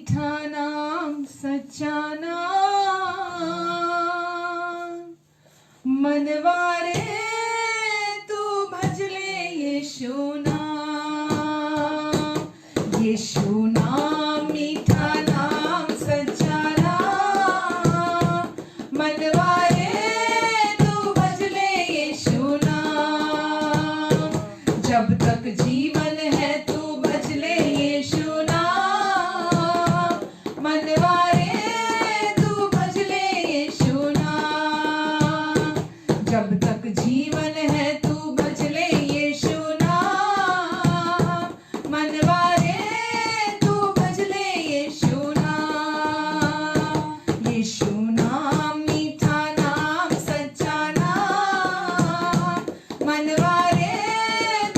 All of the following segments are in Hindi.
मीठा नाम सच्चा नाम, मनवारे तू भजले यीशु नाम, यीशु नाम मीठा नाम सच्चा नाम, मनवारे तू भजले यीशु नाम, जब तक जीवन है तू भजले यीशु नाम, मनवारे तू भजले यीशु नाम, जब तक जीवन है तू भजले यीशु नाम, मनवारे तू भजले यीशु नाम, यीशु नाम मीठा नाम सच्चा नाम, मनवारे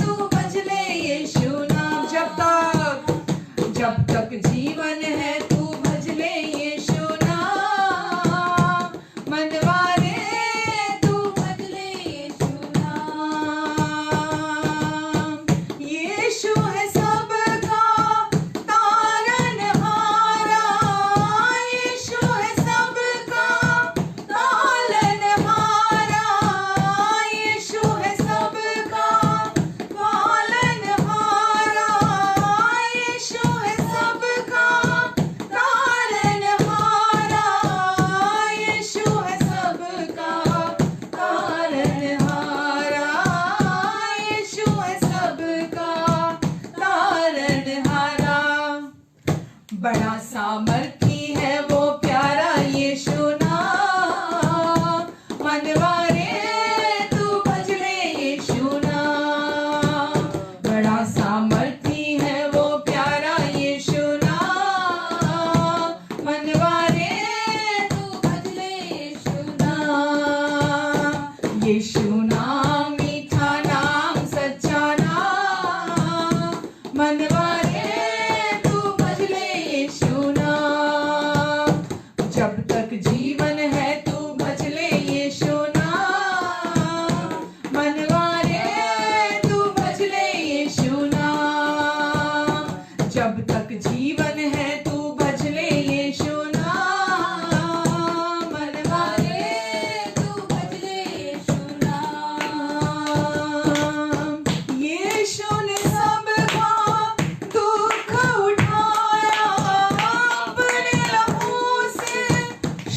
तू भजले यीशु नाम, जब तक जीवन है तू भजले यीशु नाम, मनवारे तू भजले यीशु नाम, यीशु है सबका तारनहारा, यीशु है सबका पालनहारा, यीशु है सबका पालनहारा, यीशु है सबका तारनहारा, यीशु है सबका तारनहारा, यीशु है सबका तारनहारा, बड़ा सामर्थी है वो प्यारा यीशु नाम, मनवारे तू भजले यीशु नाम, बड़ा सामर्थी है वो प्यारा यीशु नाम, मनवारे तू भजले यीशु नाम, यीशु नाम मीठा नाम सच्चा नाम, मनवारे तू भजले यीशु नाम, जब तक जीवन है तू भजले यीशु नाम, मनवारे तू भजले यीशु नाम, जब तक जीवन है तू भजले यीशु नाम, मनवारे तू भजले यीशु नाम, यीशु ने सबका दुख उठाया, अपने लहू से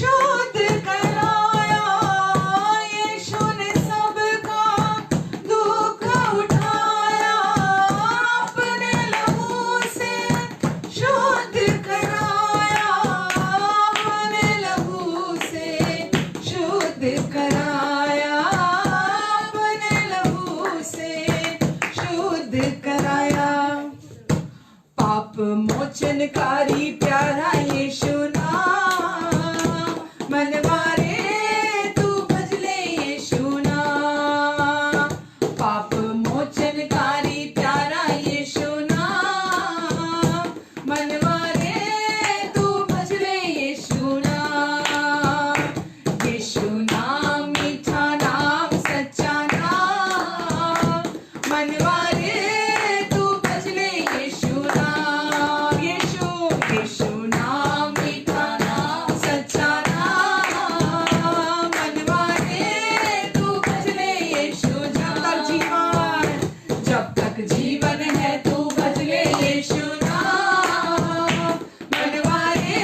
शुद्ध कराया, यीशु ने सबका दुख उठाया, अपने लहू से शुद्ध कराया, अपने लहू से शुद्ध कराया, अपने लहू से शुद्ध कराया, पाप मोचनकारी प्यारा यीशु नाम, मनवारे तू भजले यीशु नाम, पाप मोचनकारी प्यारा यीशु नाम, मनवारे तू भजले यीशु नाम, यीशु नाम मीठा नाम सच्चा नाम, मनवारे तू भजले यीशु नाम, यीशु नाम मीठा नाम सच्चा नाम, मनवारे तू भजले यीशु, जब तक जीवन है तू भजले यीशु नाम, मनवारे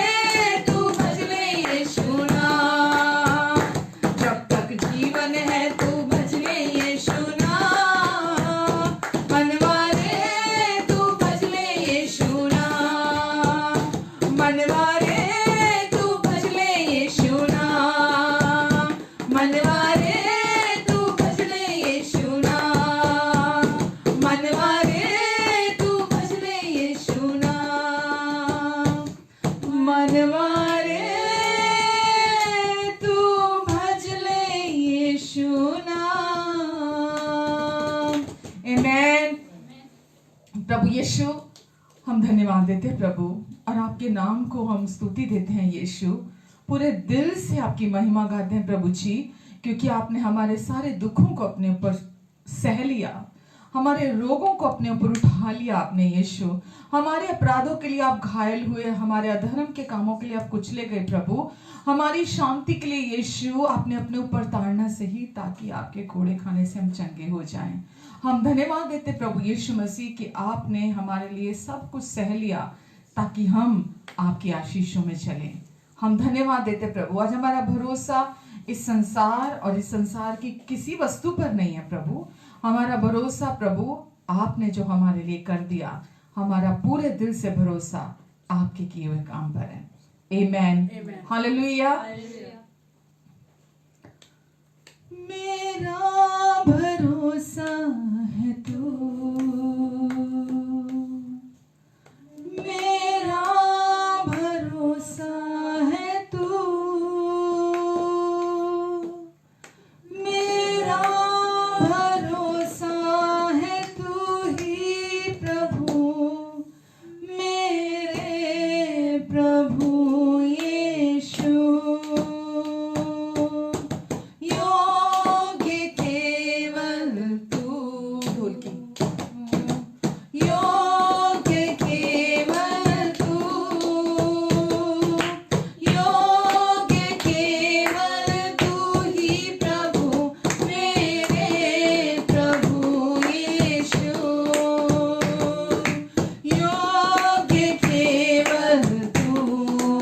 तू भजले यीशु नाम, जब तक जीवन है तू भजले यीशु नाम, मनवारे तू भजले यीशु नाम, मनवारे तू भजले यीशु नाम, मनवारे तू भजले यीशु नाम, मनवारे तू भजले यीशु नाम, मनवारे तू भजले यीशु नाम। आमेन। प्रभु यीशु, हम धन्यवाद देते हैं प्रभु, और आपके नाम को हम स्तुति देते हैं यीशु, पूरे दिल से आपकी महिमा गाते हैं प्रभु जी, क्योंकि आपने हमारे सारे दुखों को अपने ऊपर सह लिया, हमारे रोगों को अपने ऊपर उठा लिया आपने यीशु। हमारे अपराधों के लिए आप घायल हुए, हमारे अधर्म के कामों के लिए आप कुचले गए प्रभु। हमारी शांति के लिए यीशु आपने अपने ऊपर ताड़ना सही, ताकि आपके कोड़े खाने से हम चंगे हो जाएं। हम धन्यवाद देते प्रभु यीशु मसीह कि आपने हमारे लिए सब कुछ सह लिया, ताकि हम आपकी आशीषों में चलें। हम धन्यवाद देते प्रभु। आज हमारा भरोसा इस संसार और इस संसार की किसी वस्तु पर नहीं है प्रभु। हमारा भरोसा प्रभु आपने जो हमारे लिए कर दिया, हमारा पूरे दिल से भरोसा आपके किए हुए काम पर है। आमेन, हालेलुया। मेरा भरोसा है तू, मेरा भरोसा है तू, मेरा भरोसा है तू ही प्रभु, मेरे प्रभु यीशु। योग्य केवल तू, ढोल की, योग्य केवल तू, योग्य केवल तू ही प्रभु, मेरे प्रभु यीशु। योग्य केवल तू,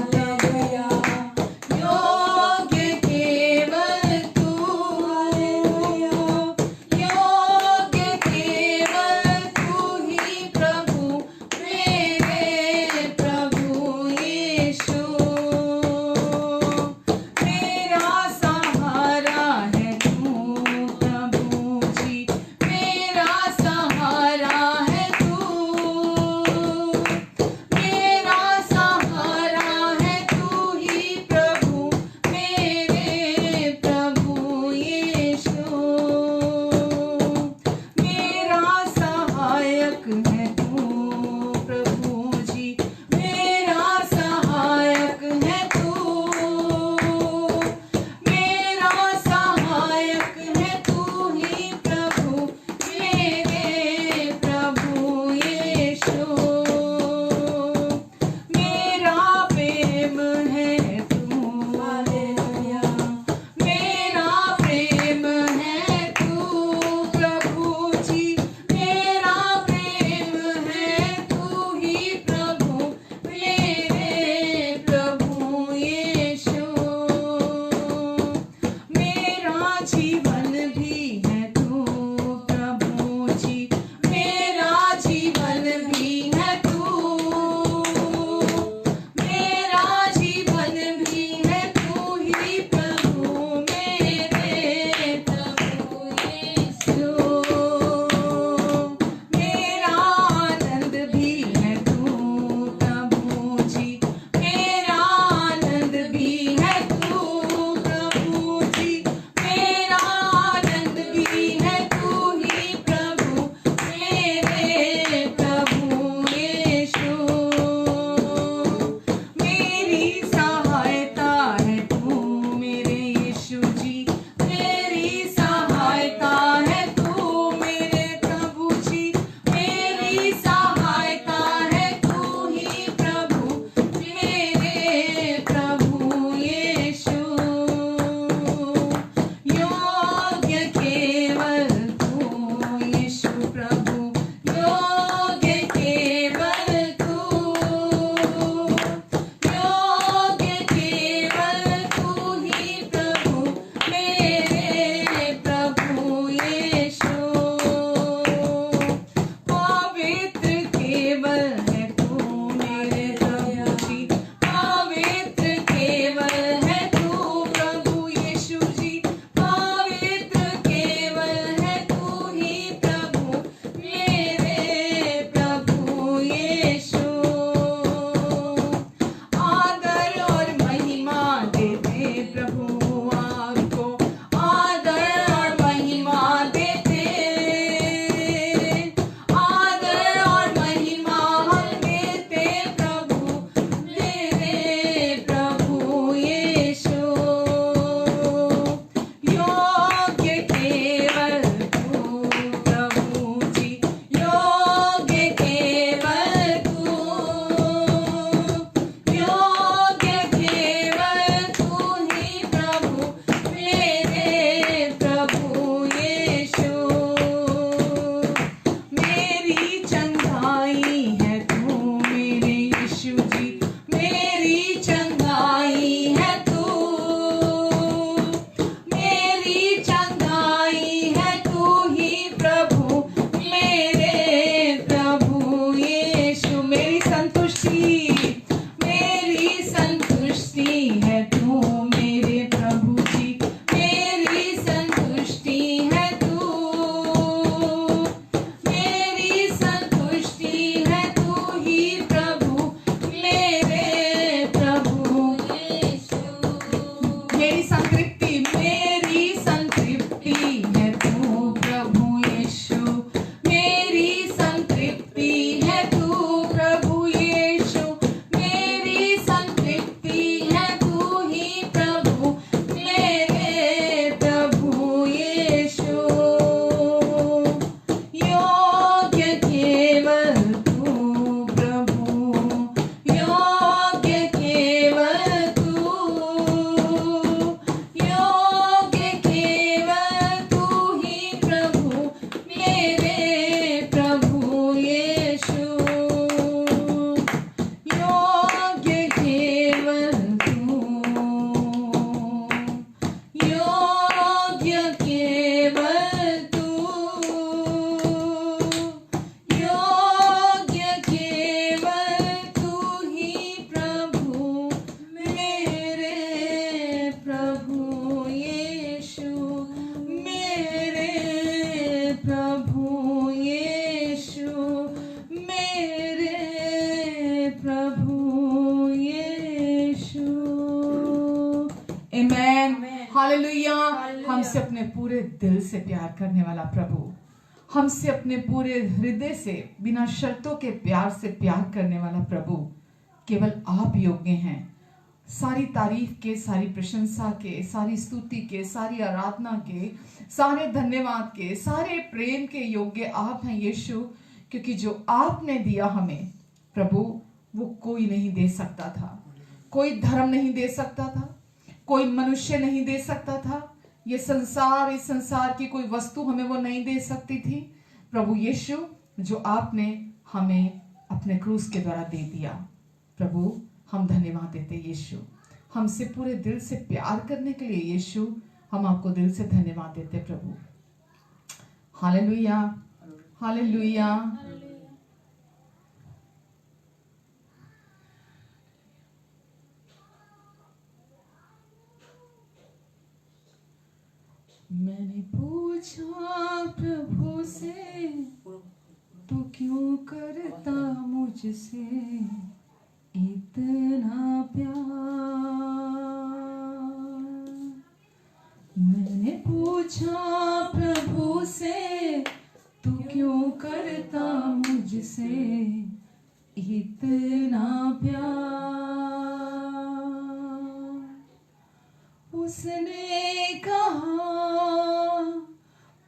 हालेलुया। हमसे अपने पूरे दिल से प्यार करने वाला प्रभु, हमसे अपने पूरे हृदय से बिना शर्तों के प्यार से प्यार करने वाला प्रभु, केवल आप योग्य हैं सारी तारीफ के, सारी प्रशंसा के, सारी स्तुति के, सारी आराधना के, सारे धन्यवाद के, सारे प्रेम के योग्य आप हैं यीशु। क्योंकि जो आपने दिया हमें प्रभु, वो कोई नहीं दे सकता था, कोई धर्म नहीं दे सकता था, कोई मनुष्य नहीं दे सकता था, ये संसार, इस संसार की कोई वस्तु हमें वो नहीं दे सकती थी। प्रभु यीशु, जो आपने हमें अपने क्रूस के द्वारा दे दिया प्रभु, हम धन्यवाद देते यीशु। हमसे पूरे दिल से प्यार करने के लिए यीशु, हम आपको दिल से धन्यवाद देते प्रभु। Hallelujah, hallelujah. मैंने पूछा प्रभु से, तू क्यों करता मुझसे इतना प्यार। मैंने पूछा प्रभु से, तू क्यों करता मुझसे इतना प्यार। उसने कहा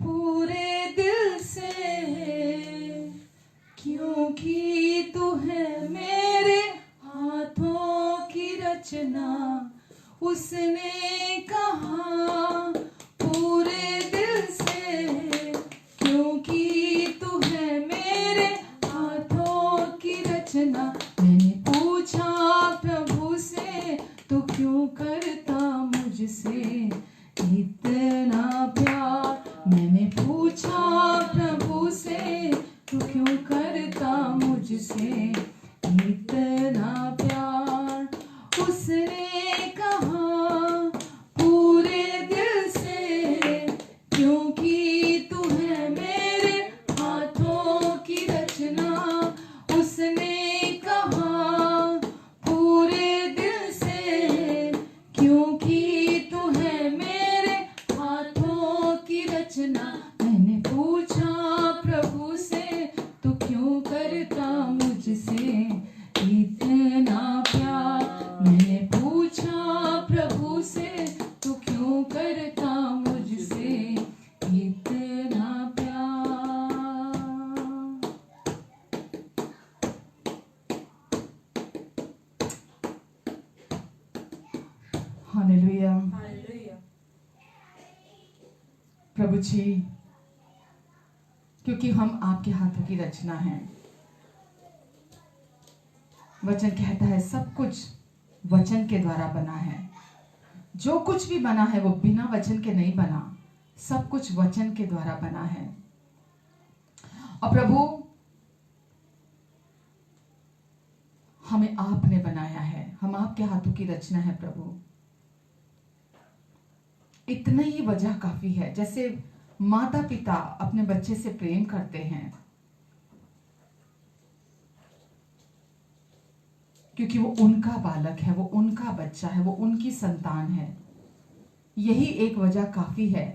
पूरे दिल से, क्योंकि तू है मेरे हाथों की रचना। उसने कहा पूरे दिल से, क्योंकि तू है मेरे हाथों की रचना। मैंने पूछा प्रभु से, तू क्यों करता मुझसे इतना प्यार। मैंने पूछा प्रभु से, तू क्यों करता मुझसे इतना प्यार। उसने कहा पूरे दिल से, क्योंकि तू है मेरे हाथों की रचना। उसने कहा पूरे दिल से, क्योंकि तू है मेरे हाथों की रचना। मैंने पूछा प्रभु से, तू क्यों करता मुझसे इतना प्यार। मैंने पूछा प्रभु से, तू क्यों करता मुझसे इतना प्यार। हालेलुया। प्रभु जी, क्योंकि हम आपके हाथों की रचना हैं। वचन कहता है सब कुछ वचन के द्वारा बना है। जो कुछ भी बना है वो बिना वचन के नहीं बना, सब कुछ वचन के द्वारा बना है। और प्रभु, हमें आपने बनाया है, हम आपके हाथों की रचना है प्रभु। इतना ही वजह काफी है। जैसे माता पिता अपने बच्चे से प्रेम करते हैं, क्योंकि वो उनका बालक है, वो उनका बच्चा है, वो उनकी संतान है। यही एक वजह काफी है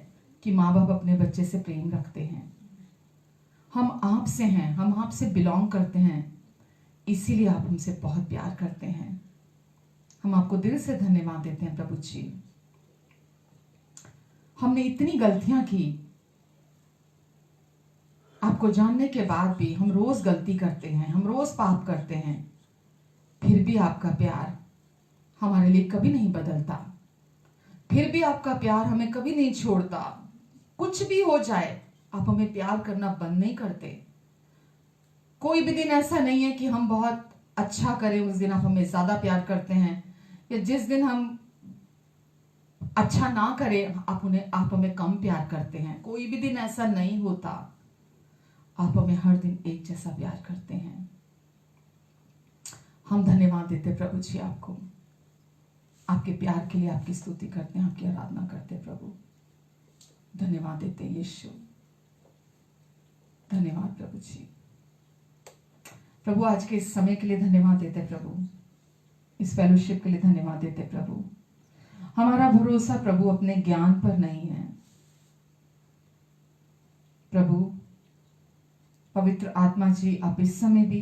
कि माँ बाप अपने बच्चे से प्रेम रखते हैं। हम आपसे हैं, हम आपसे बिलोंग करते हैं, इसीलिए आप हमसे बहुत प्यार करते हैं। हम आपको दिल से धन्यवाद देते हैं प्रभु जी। हमने इतनी गलतियां की, आपको जानने के बाद भी हम रोज गलती करते हैं, हम रोज पाप करते हैं, फिर भी आपका प्यार हमारे लिए कभी नहीं बदलता। फिर भी आपका प्यार हमें कभी नहीं छोड़ता। कुछ भी हो जाए, आप हमें प्यार करना बंद नहीं करते। कोई भी दिन ऐसा नहीं है कि हम बहुत अच्छा करें उस दिन आप हमें ज्यादा प्यार करते हैं, या जिस दिन हम अच्छा ना करें आप हमें कम प्यार करते हैं। कोई भी दिन ऐसा नहीं होता। आप हमें हर दिन एक जैसा प्यार करते हैं। हम धन्यवाद देते प्रभु जी आपको, आपके प्यार के लिए आपकी स्तुति करते हैं, आपकी आराधना करते हैं प्रभु। धन्यवाद देते यीशु, धन्यवाद प्रभु जी। प्रभु आज के इस समय के लिए धन्यवाद देते प्रभु, इस फेलोशिप के लिए धन्यवाद देते प्रभु। हमारा भरोसा प्रभु अपने ज्ञान पर नहीं है। प्रभु पवित्र आत्मा जी, आप इस समय भी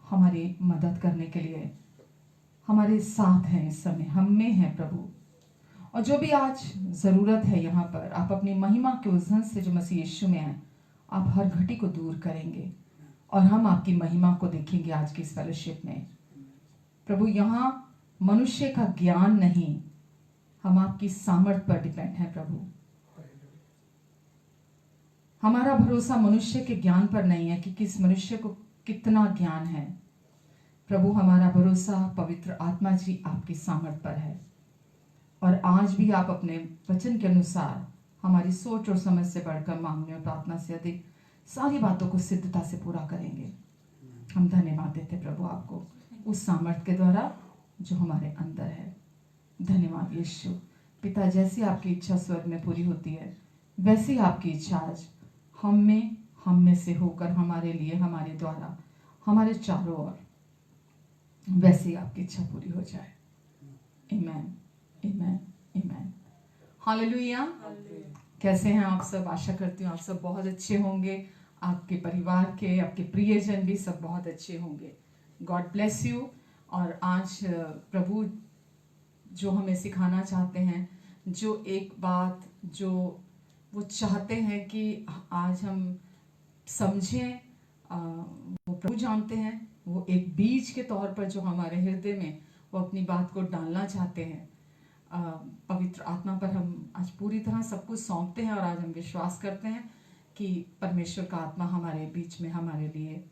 हमारी मदद करने के लिए हमारे साथ हैं, इस समय हम में हैं प्रभु। और जो भी आज जरूरत है यहाँ पर, आप अपनी महिमा के उस से जो मसीह यीशु में है, आप हर घटी को दूर करेंगे और हम आपकी महिमा को देखेंगे आज की इस फेलोशिप में। प्रभु, यहाँ मनुष्य का ज्ञान नहीं, हम आपकी सामर्थ पर डिपेंड है प्रभु। हमारा भरोसा मनुष्य के ज्ञान पर नहीं है कि किस मनुष्य को कितना ज्ञान है। प्रभु, हमारा भरोसा पवित्र आत्मा जी आपकी सामर्थ पर है। और आज भी आप अपने वचन के अनुसार हमारी सोच और समझ से बढ़कर, मांगने और प्रार्थना से अधिक सारी बातों को सिद्धता से पूरा करेंगे। हम धन्यवाद देते प्रभु आपको उस सामर्थ के द्वारा जो हमारे अंदर है। धन्यवाद यीशु। पिता, जैसी आपकी इच्छा स्वर्ग में पूरी होती है, वैसी आपकी इच्छा आज हम में से होकर हमारे लिए, हमारे द्वारा, हमारे चारों ओर वैसी आपकी इच्छा पूरी हो जाए। आमीन, आमीन, आमीन। हालेलुया। कैसे हैं आप सब? आशा करती हूँ आप सब बहुत अच्छे होंगे। आपके परिवार के, आपके प्रियजन भी सब बहुत अच्छे होंगे। God bless you. और आज प्रभु जो हमें सिखाना चाहते हैं, जो एक बात जो वो चाहते हैं कि आज हम समझें, वो प्रभु जानते हैं। वो एक बीज के तौर पर जो हमारे हृदय में वो अपनी बात को डालना चाहते हैं। पवित्र आत्मा पर हम आज पूरी तरह सब कुछ सौंपते हैं और आज हम विश्वास करते हैं कि परमेश्वर का आत्मा हमारे बीच में हमारे लिए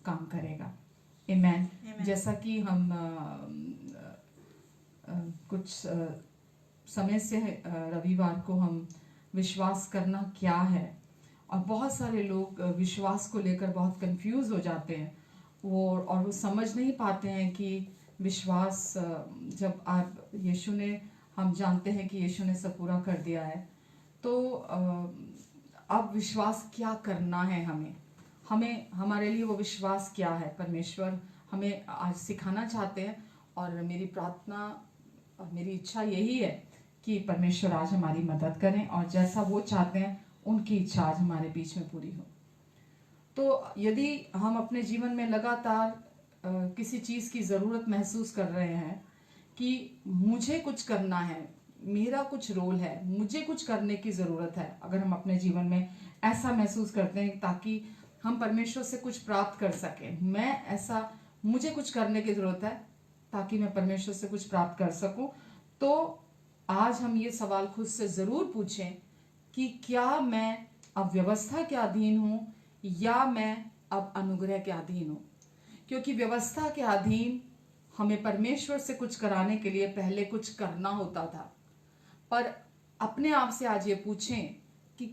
काम करेगा। आमीन। जैसा कि हम कुछ समय से रविवार को हम विश्वास करना क्या है, और बहुत सारे लोग विश्वास को लेकर बहुत कंफ्यूज हो जाते हैं वो समझ नहीं पाते हैं कि विश्वास, जब आप यीशु ने, हम जानते हैं कि यीशु ने सब पूरा कर दिया है, तो अब विश्वास क्या करना है हमें हमारे लिए वो विश्वास क्या है, परमेश्वर हमें आज सिखाना चाहते हैं। और मेरी प्रार्थना और मेरी इच्छा यही है कि परमेश्वर आज हमारी मदद करें और जैसा वो चाहते हैं उनकी इच्छा आज हमारे बीच में पूरी हो। तो यदि हम अपने जीवन में लगातार किसी चीज़ की ज़रूरत महसूस कर रहे हैं कि मुझे कुछ करना है, मेरा कुछ रोल है, मुझे कुछ करने की ज़रूरत है, अगर हम अपने जीवन में ऐसा महसूस करते हैं ताकि हम परमेश्वर से कुछ प्राप्त कर सकें, मुझे कुछ करने की ज़रूरत है ताकि मैं परमेश्वर से कुछ प्राप्त कर सकूं, तो आज हम ये सवाल खुद से ज़रूर पूछें कि क्या मैं अब व्यवस्था के अधीन हूँ या मैं अब अनुग्रह के अधीन हूँ। क्योंकि व्यवस्था के अधीन हमें परमेश्वर से कुछ कराने के लिए पहले कुछ करना होता था, पर अपने आप से आज ये पूछें कि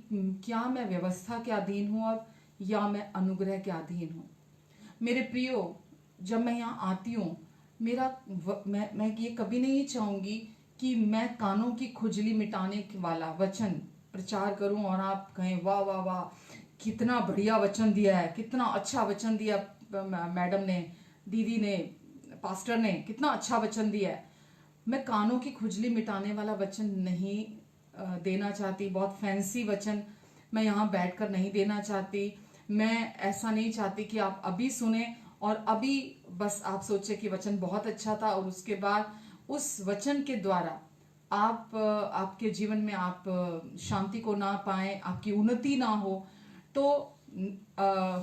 क्या मैं व्यवस्था के अधीन हूँ अब या मैं अनुग्रह के अधीन हूँ। मेरे प्रियो, जब मैं यहाँ आती हूँ, मैं ये कभी नहीं चाहूँगी कि मैं कानों की खुजली मिटाने वाला वचन प्रचार करूं और आप कहें वाह वाह वाह, कितना बढ़िया वचन दिया है, कितना अच्छा वचन दिया मैडम ने, दीदी ने, पास्टर ने, कितना अच्छा वचन दिया है। मैं कानों की खुजली मिटाने वाला वचन नहीं देना चाहती। बहुत फैंसी वचन मैं यहाँ बैठकर नहीं देना चाहती। मैं ऐसा नहीं चाहती कि आप अभी सुने और अभी बस आप सोचे कि वचन बहुत अच्छा था और उसके बाद उस वचन के द्वारा आपके जीवन में आप शांति को ना पाएं, आपकी उन्नति ना हो। तो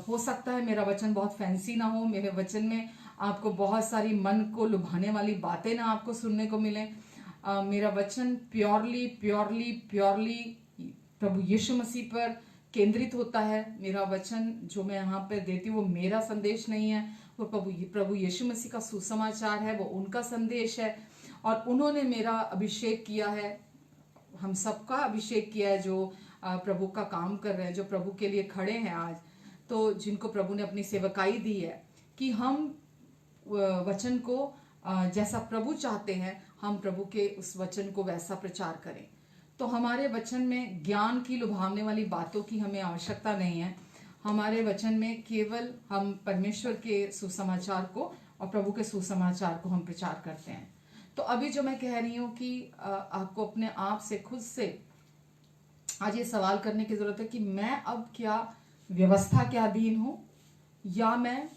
हो सकता है मेरा वचन बहुत फैंसी ना हो, मेरे वचन में आपको बहुत सारी मन को लुभाने वाली बातें ना आपको सुनने को मिले। मेरा वचन प्योरली प्योरली प्योरली प्रभु यीशु मसीह पर केंद्रित होता है। मेरा वचन जो मैं यहाँ पे देती हूँ वो मेरा संदेश नहीं है, वो प्रभु यीशु मसीह का सुसमाचार है, वो उनका संदेश है। और उन्होंने मेरा अभिषेक किया है, हम सबका अभिषेक किया है जो प्रभु का काम कर रहे हैं, जो प्रभु के लिए खड़े हैं आज, तो जिनको प्रभु ने अपनी सेवकाई दी है कि हम वचन को जैसा प्रभु चाहते हैं हम प्रभु के उस वचन को वैसा प्रचार करें। तो हमारे वचन में ज्ञान की लुभावने वाली बातों की हमें आवश्यकता नहीं है। हमारे वचन में केवल हम परमेश्वर के सुसमाचार को और प्रभु के सुसमाचार को हम प्रचार करते हैं। तो अभी जो मैं कह रही हूं कि आपको अपने आप से खुद से आज ये सवाल करने की जरूरत है कि मैं अब क्या व्यवस्था के अधीन हूं या मैं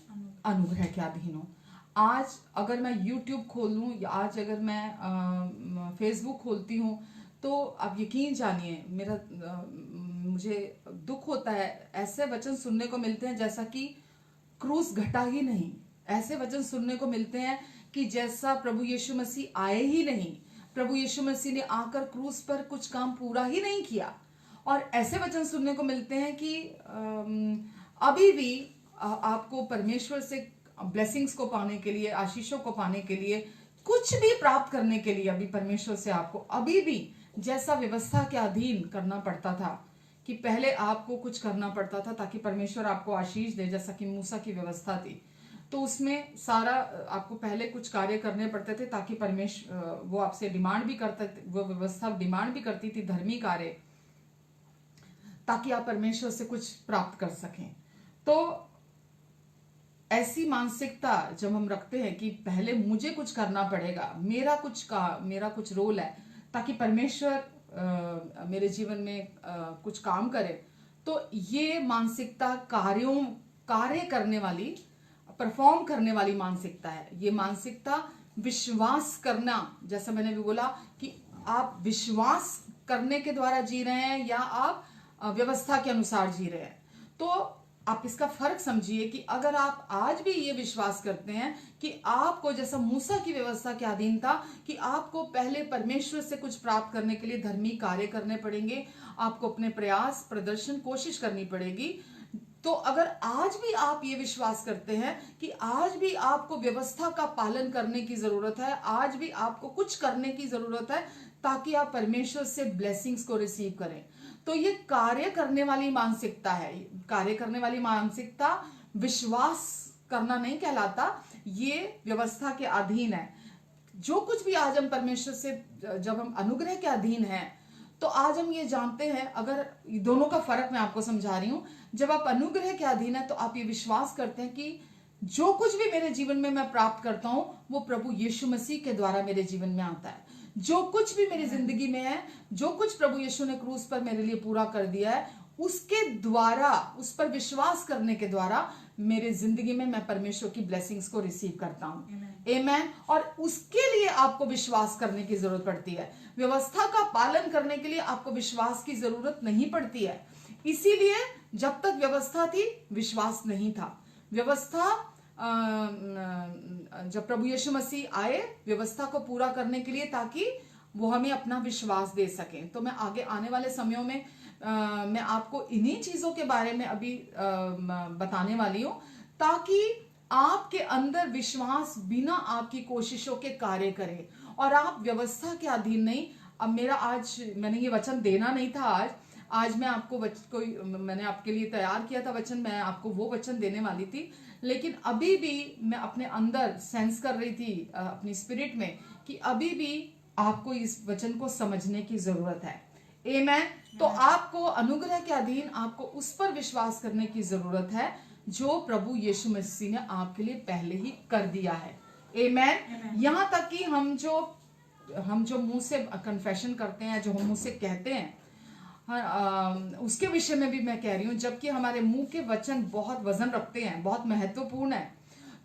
अनुग्रह के अधीन हूं। आज अगर मैं YouTube खोल लूं या आज अगर मैं फेसबुक खोलती हूं तो आप यकीन जानिए मुझे दुख होता है। ऐसे वचन सुनने को मिलते हैं जैसा कि क्रूस घटा ही नहीं। ऐसे वचन सुनने को मिलते हैं कि जैसा प्रभु यीशु मसीह आए ही नहीं, प्रभु यीशु मसीह ने आकर क्रूस पर कुछ काम पूरा ही नहीं किया। और ऐसे वचन सुनने को मिलते हैं कि अभी भी आपको परमेश्वर से ब्लेसिंग्स को पाने के लिए, आशीषों को पाने के लिए, कुछ भी प्राप्त करने के लिए अभी परमेश्वर से आपको अभी भी जैसा व्यवस्था के अधीन करना पड़ता था कि पहले आपको कुछ करना पड़ता था ताकि परमेश्वर आपको आशीष दे, जैसा कि मूसा की व्यवस्था थी। तो उसमें सारा आपको पहले कुछ कार्य करने पड़ते थे ताकि परमेश्वर वो आपसे डिमांड भी करते थे, वो व्यवस्था डिमांड भी करती थी धर्मी कार्य, ताकि आप परमेश्वर से कुछ प्राप्त कर सकें। तो ऐसी मानसिकता जब हम रखते हैं कि पहले मुझे कुछ करना पड़ेगा, मेरा कुछ रोल है ताकि परमेश्वर मेरे जीवन में कुछ काम करे, तो ये मानसिकता कार्य करने वाली, परफॉर्म करने वाली मानसिकता है। ये मानसिकता विश्वास करना, जैसा मैंने भी बोला कि आप विश्वास करने के द्वारा जी रहे हैं या आप व्यवस्था के अनुसार जी रहे हैं। तो आप इसका फर्क समझिए कि अगर आप आज भी ये विश्वास करते हैं कि आपको, जैसा मूसा की व्यवस्था के अधीन था कि आपको पहले परमेश्वर से कुछ प्राप्त करने के लिए धर्मी कार्य करने पड़ेंगे, आपको अपने प्रयास, प्रदर्शन, कोशिश करनी पड़ेगी, तो अगर आज भी आप ये विश्वास करते हैं कि आज भी आपको व्यवस्था का पालन करने की जरूरत है, आज भी आपको कुछ करने की जरूरत है ताकि आप परमेश्वर से ब्लेसिंग्स को रिसीव करें, तो ये कार्य करने वाली मानसिकता है। कार्य करने वाली मानसिकता विश्वास करना नहीं कहलाता, ये व्यवस्था के अधीन है। जो कुछ भी आज हम परमेश्वर से, जब हम अनुग्रह के अधीन हैं, तो आज हम ये जानते हैं, अगर दोनों का फर्क मैं आपको समझा रही हूं, जब आप अनुग्रह के अधीन है तो आप ये विश्वास करते हैं कि जो कुछ भी मेरे जीवन में मैं प्राप्त करता हूं वो प्रभु यीशु मसीह के द्वारा मेरे जीवन में आता है। जो कुछ भी मेरी जिंदगी में है, जो कुछ प्रभु यीशु ने क्रूस पर मेरे लिए पूरा कर दिया है, उसके द्वारा, उस पर विश्वास करने के द्वारा मेरे जिंदगी में मैं परमेश्वर की ब्लेसिंग्स को रिसीव करता हूं। आमेन। और उसके लिए आपको विश्वास करने की जरूरत पड़ती है। व्यवस्था का पालन करने के लिए आपको विश्वास की जरूरत नहीं पड़ती है। इसीलिए जब तक व्यवस्था थी, विश्वास नहीं था। व्यवस्था, जब प्रभु यीशु मसीह आए व्यवस्था को पूरा करने के लिए ताकि वो हमें अपना विश्वास दे सकें। तो मैं आगे आने वाले समयों में मैं आपको इन्हीं चीजों के बारे में अभी बताने वाली हूं ताकि आपके अंदर विश्वास बिना आपकी कोशिशों के कार्य करे और आप व्यवस्था के अधीन नहीं। अब मैंने ये वचन देना नहीं था आज मैं आपको मैंने आपके लिए तैयार किया था वचन, मैं आपको वो वचन देने वाली थी, लेकिन अभी भी मैं अपने अंदर सेंस कर रही थी अपनी स्पिरिट में कि अभी भी आपको इस वचन को समझने की जरूरत है। आमेन। तो आपको अनुग्रह के अधीन, आपको उस पर विश्वास करने की जरूरत है जो प्रभु यीशु मसीह ने आपके लिए पहले ही कर दिया है। आमेन। यहां तक कि हम जो मुंह से कन्फेशन करते हैं, जो हम मुंह से कहते हैं, उसके विषय में भी मैं कह रही हूं, जबकि हमारे मुंह के वचन बहुत वजन रखते हैं, बहुत महत्वपूर्ण है,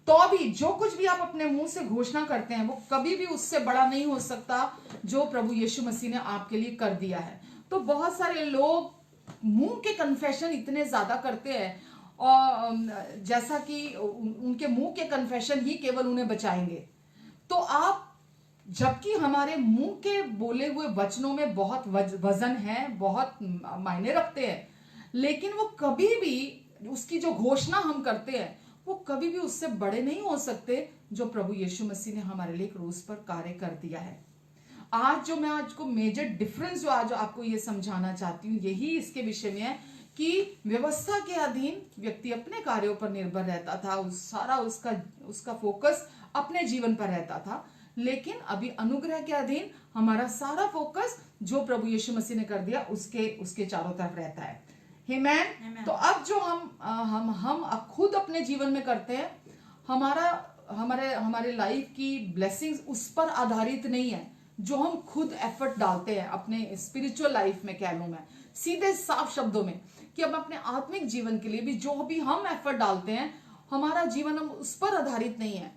तो भी जो कुछ भी आप अपने मुंह से घोषणा करते हैं वो कभी भी उससे बड़ा नहीं हो सकता जो प्रभु यीशु मसीह ने आपके लिए कर दिया है। तो बहुत सारे लोग मुंह के कन्फेशन इतने ज्यादा करते हैं और जैसा कि उनके मुंह के कन्फेशन ही केवल उन्हें बचाएंगे। तो आप, जबकि हमारे मुंह के बोले हुए वचनों में बहुत वजन है, बहुत मायने रखते हैं, लेकिन वो कभी भी, उसकी जो घोषणा हम करते हैं वो कभी भी उससे बड़े नहीं हो सकते जो प्रभु यीशु मसीह ने हमारे लिए क्रूस पर कार्य कर दिया है। मैं आज को मेजर डिफरेंस जो आज आपको ये समझाना चाहती हूँ, यही इसके विषय में है कि व्यवस्था के अधीन व्यक्ति अपने कार्यों पर निर्भर रहता था, उसका फोकस अपने जीवन पर रहता था, लेकिन अभी अनुग्रह के अधीन हमारा सारा फोकस जो प्रभु यीशु मसीह ने कर दिया उसके चारों तरफ रहता है। आमेन। तो अब जो हम खुद अपने जीवन में करते हैं, हमारा हमारे हमारे लाइफ की ब्लेसिंग्स उस पर आधारित नहीं है जो हम खुद एफर्ट डालते हैं अपने स्पिरिचुअल लाइफ में, कह लूं मैं सीधे साफ शब्दों में, कि हम अपने आत्मिक जीवन के लिए भी जो भी हम एफर्ट डालते हैं, हमारा जीवन हम उस पर आधारित नहीं है।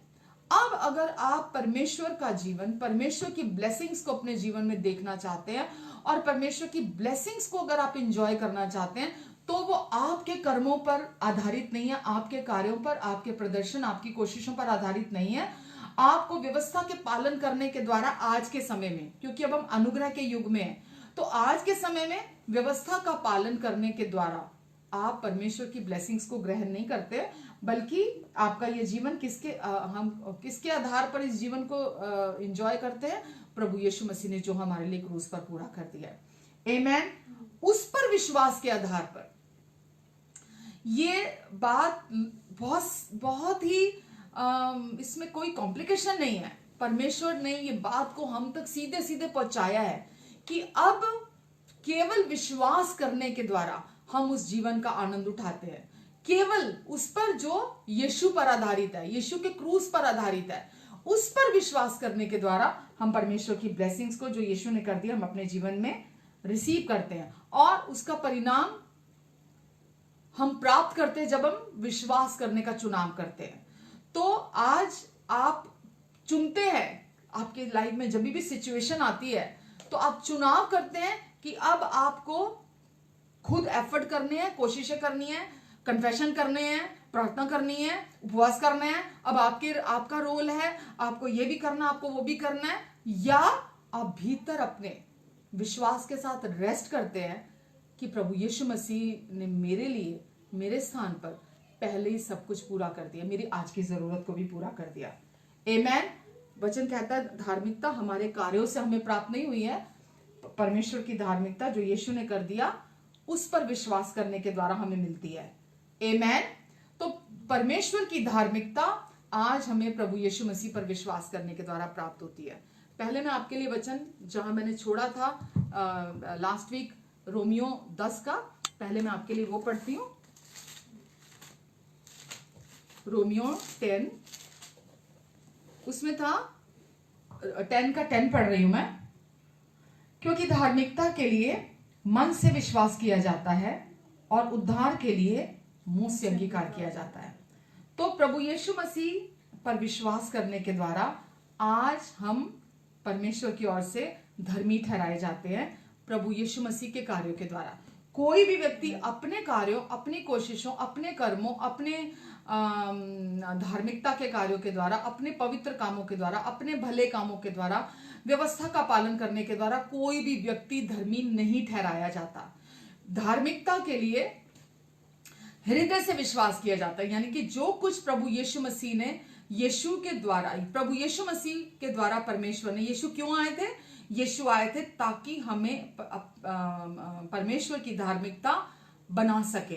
अब अगर आप परमेश्वर का जीवन, परमेश्वर की ब्लेसिंग्स को अपने जीवन में देखना चाहते हैं और परमेश्वर की ब्लेसिंग्स को अगर आप इंजॉय करना चाहते हैं, तो वो आपके कर्मों पर आधारित नहीं है, आपके कार्यों पर, आपके प्रदर्शन, आपकी कोशिशों पर आधारित नहीं है। आपको व्यवस्था के पालन करने के द्वारा आज के समय में, क्योंकि अब हम अनुग्रह के युग में हैं, तो आज के समय में व्यवस्था का पालन करने के द्वारा आप परमेश्वर की ब्लेसिंग्स को ग्रहण नहीं करते, बल्कि आपका ये जीवन हम किसके आधार पर इस जीवन को एंजॉय करते हैं? प्रभु यीशु मसीह ने जो हमारे लिए क्रूस पर पूरा कर दिया है, आमेन। उस पर विश्वास के आधार पर ये बात बहुत ही इसमें कोई कॉम्प्लिकेशन नहीं है। परमेश्वर ने ये बात को हम तक सीधे सीधे पहुंचाया है कि अब केवल विश्वास करने के द्वारा हम उस जीवन का आनंद उठाते हैं, केवल उस पर जो यीशु पर आधारित है, यीशु के क्रूस पर आधारित है, उस पर विश्वास करने के द्वारा हम परमेश्वर की ब्लेसिंग्स को जो यीशु ने कर दिया हम अपने जीवन में रिसीव करते हैं, और उसका परिणाम हम प्राप्त करते हैं जब हम विश्वास करने का चुनाव करते हैं। तो आज आप चुनते हैं, आपकी लाइफ में जब भी सिचुएशन आती है तो आप चुनाव करते हैं कि अब आपको खुद एफर्ट करने हैं, कोशिशें करनी है, कन्फेशन करने हैं, प्रार्थना करनी है, उपवास करने हैं। अब आपका रोल है, आपको ये भी करना, आपको वो भी करना है, या आप भीतर अपने विश्वास के साथ रेस्ट करते हैं कि प्रभु यीशु मसीह ने मेरे लिए, मेरे स्थान पर पहले ही सब कुछ पूरा कर दिया, मेरी आज की जरूरत को भी पूरा कर दिया, आमेन। वचन कहता है धार्मिकता हमारे कार्यों से हमें प्राप्त नहीं हुई है, परमेश्वर की धार्मिकता जो यीशु ने कर दिया उस पर विश्वास करने के द्वारा हमें मिलती है, आमेन। तो परमेश्वर की धार्मिकता आज हमें प्रभु यीशु मसीह पर विश्वास करने के द्वारा प्राप्त होती है। पहले मैं आपके लिए वचन जहां मैंने छोड़ा था लास्ट वीक, रोमियो 10 का, पहले मैं आपके लिए वो पढ़ती हूं, रोमियो 10, उसमें था 10 का 10 पढ़ रही हूं मैं। क्योंकि धार्मिकता के लिए मन से विश्वास किया जाता है और उद्धार के लिए मुंह से अंगीकार किया जाता है। तो प्रभु यीशु मसीह पर विश्वास करने के द्वारा आज हम परमेश्वर की ओर से धर्मी ठहराए जाते हैं, प्रभु यीशु मसीह के कार्यों के द्वारा। कोई भी व्यक्ति अपने कार्यों, अपनी कोशिशों, अपने कर्मों, अपने धार्मिकता के कार्यों के द्वारा, अपने पवित्र कामों के द्वारा, अपने भले कामों के द्वारा, व्यवस्था का पालन करने के द्वारा कोई भी व्यक्ति धर्मी नहीं ठहराया जाता। धार्मिकता के लिए हृदय से विश्वास किया जाता है, यानी कि जो कुछ प्रभु यीशु मसीह ने, यीशु के द्वारा, प्रभु यीशु मसीह के द्वारा परमेश्वर ने, यीशु क्यों आए थे? यीशु आए थे ताकि हमें परमेश्वर की धार्मिकता बना सके।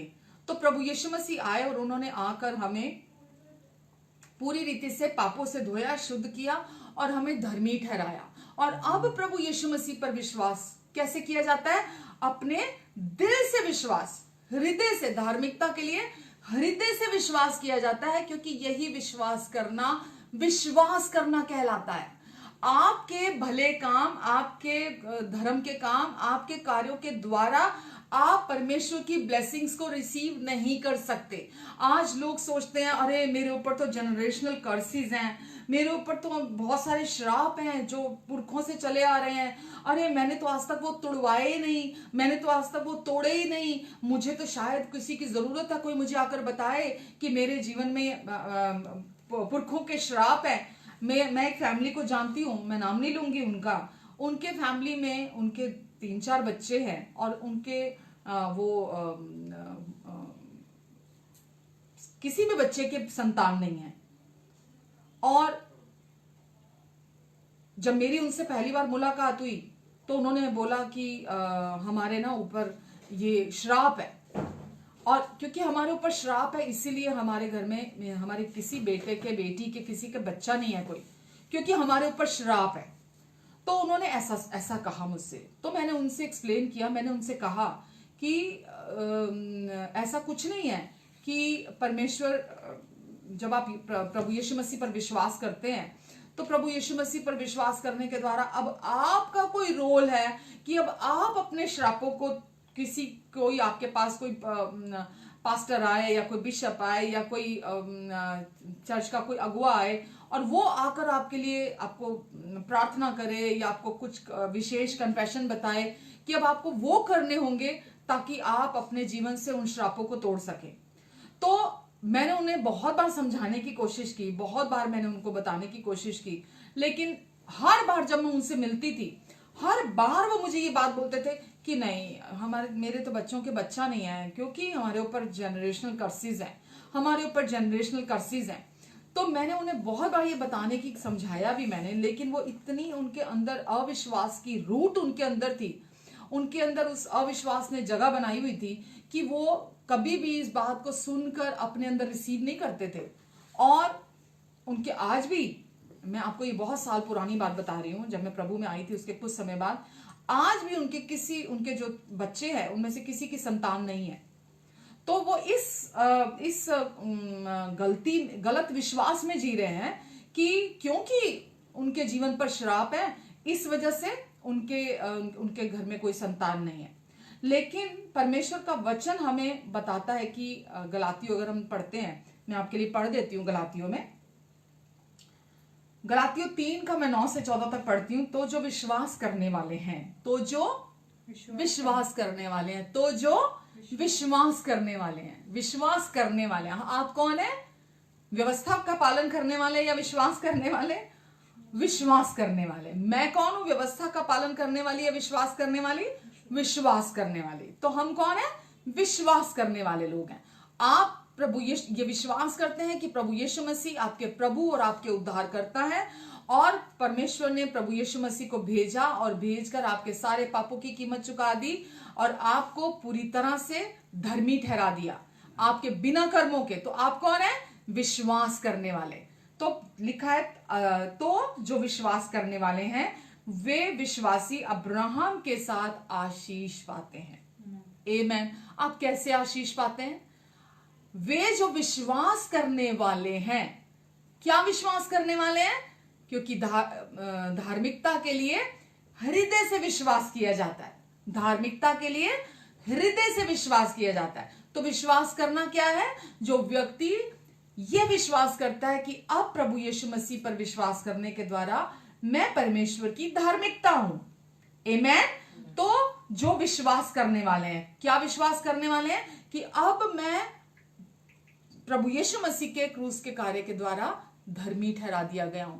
तो प्रभु यीशु मसीह आए और उन्होंने आकर हमें पूरी रीति से पापों से धोया, शुद्ध किया और हमें धर्मी ठहराया। और अब प्रभु यीशु मसीह पर विश्वास कैसे किया जाता है? अपने दिल से विश्वास, हृदय से। धार्मिकता के लिए हृदय से विश्वास किया जाता है, क्योंकि यही विश्वास करना कहलाता है। आपके भले काम, आपके धर्म के काम, आपके कार्यों के द्वारा आप परमेश्वर की ब्लेसिंग्स को रिसीव नहीं कर सकते। आज लोग सोचते हैं अरे मेरे ऊपर तो जनरेशनल कर्सेस हैं, मेरे ऊपर तो बहुत सारे श्राप हैं जो पुरखों से चले आ रहे हैं, अरे मैंने तो आज तक वो तोड़वाए ही नहीं, मैंने तो आज तक वो तोड़े ही नहीं, मुझे तो शायद किसी की जरूरत है, कोई मुझे आकर बताए कि मेरे जीवन में पुरखों के श्राप है। मैं एक फैमिली को जानती हूँ, मैं नाम नहीं लूंगी उनका, उनके फैमिली में उनके 3-4 बच्चे हैं और उनके किसी भी बच्चे के संतान नहीं है। और जब मेरी उनसे पहली बार मुलाकात हुई तो उन्होंने बोला कि हमारे ना ऊपर ये श्राप है, और क्योंकि हमारे ऊपर श्राप है इसीलिए हमारे घर में हमारे किसी बेटे के, बेटी के, किसी के बच्चा नहीं है कोई, क्योंकि हमारे ऊपर श्राप है। तो उन्होंने ऐसा कहा मुझसे। तो मैंने उनसे एक्सप्लेन किया, मैंने उनसे कहा कि ऐसा कुछ नहीं है कि परमेश्वर जब आप प्रभु यीशु मसीह पर विश्वास करते हैं तो प्रभु यीशु मसीह पर विश्वास करने के द्वारा अब आपका कोई रोल है कि अब आप अपने श्रापों को कोई आपके पास कोई पास्टर आए या कोई बिशप आए या कोई चर्च का कोई अगुआ आए और वो आकर आपके लिए आपको प्रार्थना करे या आपको कुछ विशेष कन्फेशन बताए कि अब आपको वो करने होंगे ताकि आप अपने जीवन से उन श्रापों को तोड़ सके। तो मैंने उन्हें बहुत बार समझाने की कोशिश की, बहुत बार मैंने उनको बताने की कोशिश की, लेकिन हर बार जब मैं उनसे मिलती थी हर बार वो मुझे ये बात बोलते थे कि नहीं, मेरे तो बच्चों के बच्चा नहीं है, क्योंकि हमारे ऊपर जनरेशनल कर्सेस हैं, हमारे ऊपर जनरेशनल कर्सेस हैं। तो मैंने उन्हें बहुत बार ये बताने की समझाया भी मैंने, लेकिन वो इतनी उनके अंदर अविश्वास की रूट उनके अंदर थी, उनके अंदर उस अविश्वास ने जगह बनाई हुई थी कि वो कभी भी इस बात को सुनकर अपने अंदर रिसीव नहीं करते थे। और उनके आज भी, मैं आपको ये बहुत साल पुरानी बात बता रही हूँ, जब मैं प्रभु में आई थी उसके कुछ समय बाद, आज भी उनके जो बच्चे हैं उनमें से किसी की संतान नहीं है। तो वो इस गलत विश्वास में जी रहे हैं कि क्योंकि उनके जीवन पर श्राप है इस वजह से उनके घर में कोई संतान नहीं है। लेकिन परमेश्वर का वचन हमें बताता है कि गलातियों अगर हम पढ़ते हैं, मैं आपके लिए पढ़ देती हूँ गलातियों में, गलातियों 3 का मैं 9 से 14 तक पढ़ती हूँ। तो जो विश्वास करने वाले हैं, तो जो विश्वास करने वाले हैं, तो जो विश्वास करने वाले हैं, विश्वास करने वाले हैं। आप कौन है? व्यवस्था का पालन करने वाले या विश्वास करने वाले? विश्वास करने वाले। मैं कौन हूं? व्यवस्था का पालन करने वाली या विश्वास करने वाली? विश्वास करने वाली। तो हम कौन है? विश्वास करने वाले लोग हैं। आप ये विश्वास करते हैं कि प्रभु यीशु मसीह आपके प्रभु और आपके उद्धार करता है, और परमेश्वर ने प्रभु यीशु मसीह को भेजा और भेजकर आपके सारे पापों की कीमत चुका दी और आपको पूरी तरह से धर्मी ठहरा दिया, आपके बिना कर्मों के। तो आप कौन है? विश्वास करने वाले। तो लिखा है तो जो विश्वास करने वाले हैं वे विश्वासी अब्राहम के साथ आशीष पाते हैं। आमीन। आप कैसे आशीष पाते हैं? वे जो विश्वास करने वाले हैं। क्या विश्वास करने वाले हैं? क्योंकि धार्मिकता के लिए हृदय से विश्वास किया जाता है। धार्मिकता के लिए हृदय से विश्वास किया जाता है। तो विश्वास करना क्या है? जो व्यक्ति यह विश्वास करता है कि अब प्रभु यीशु मसीह पर विश्वास करने के द्वारा मैं परमेश्वर की धार्मिकता हूं। आमीन। तो जो विश्वास करने वाले हैं, क्या विश्वास करने वाले हैं? कि अब मैं प्रभु यीशु मसीह के क्रूस के कार्य के द्वारा धर्मी ठहरा दिया गया हूं।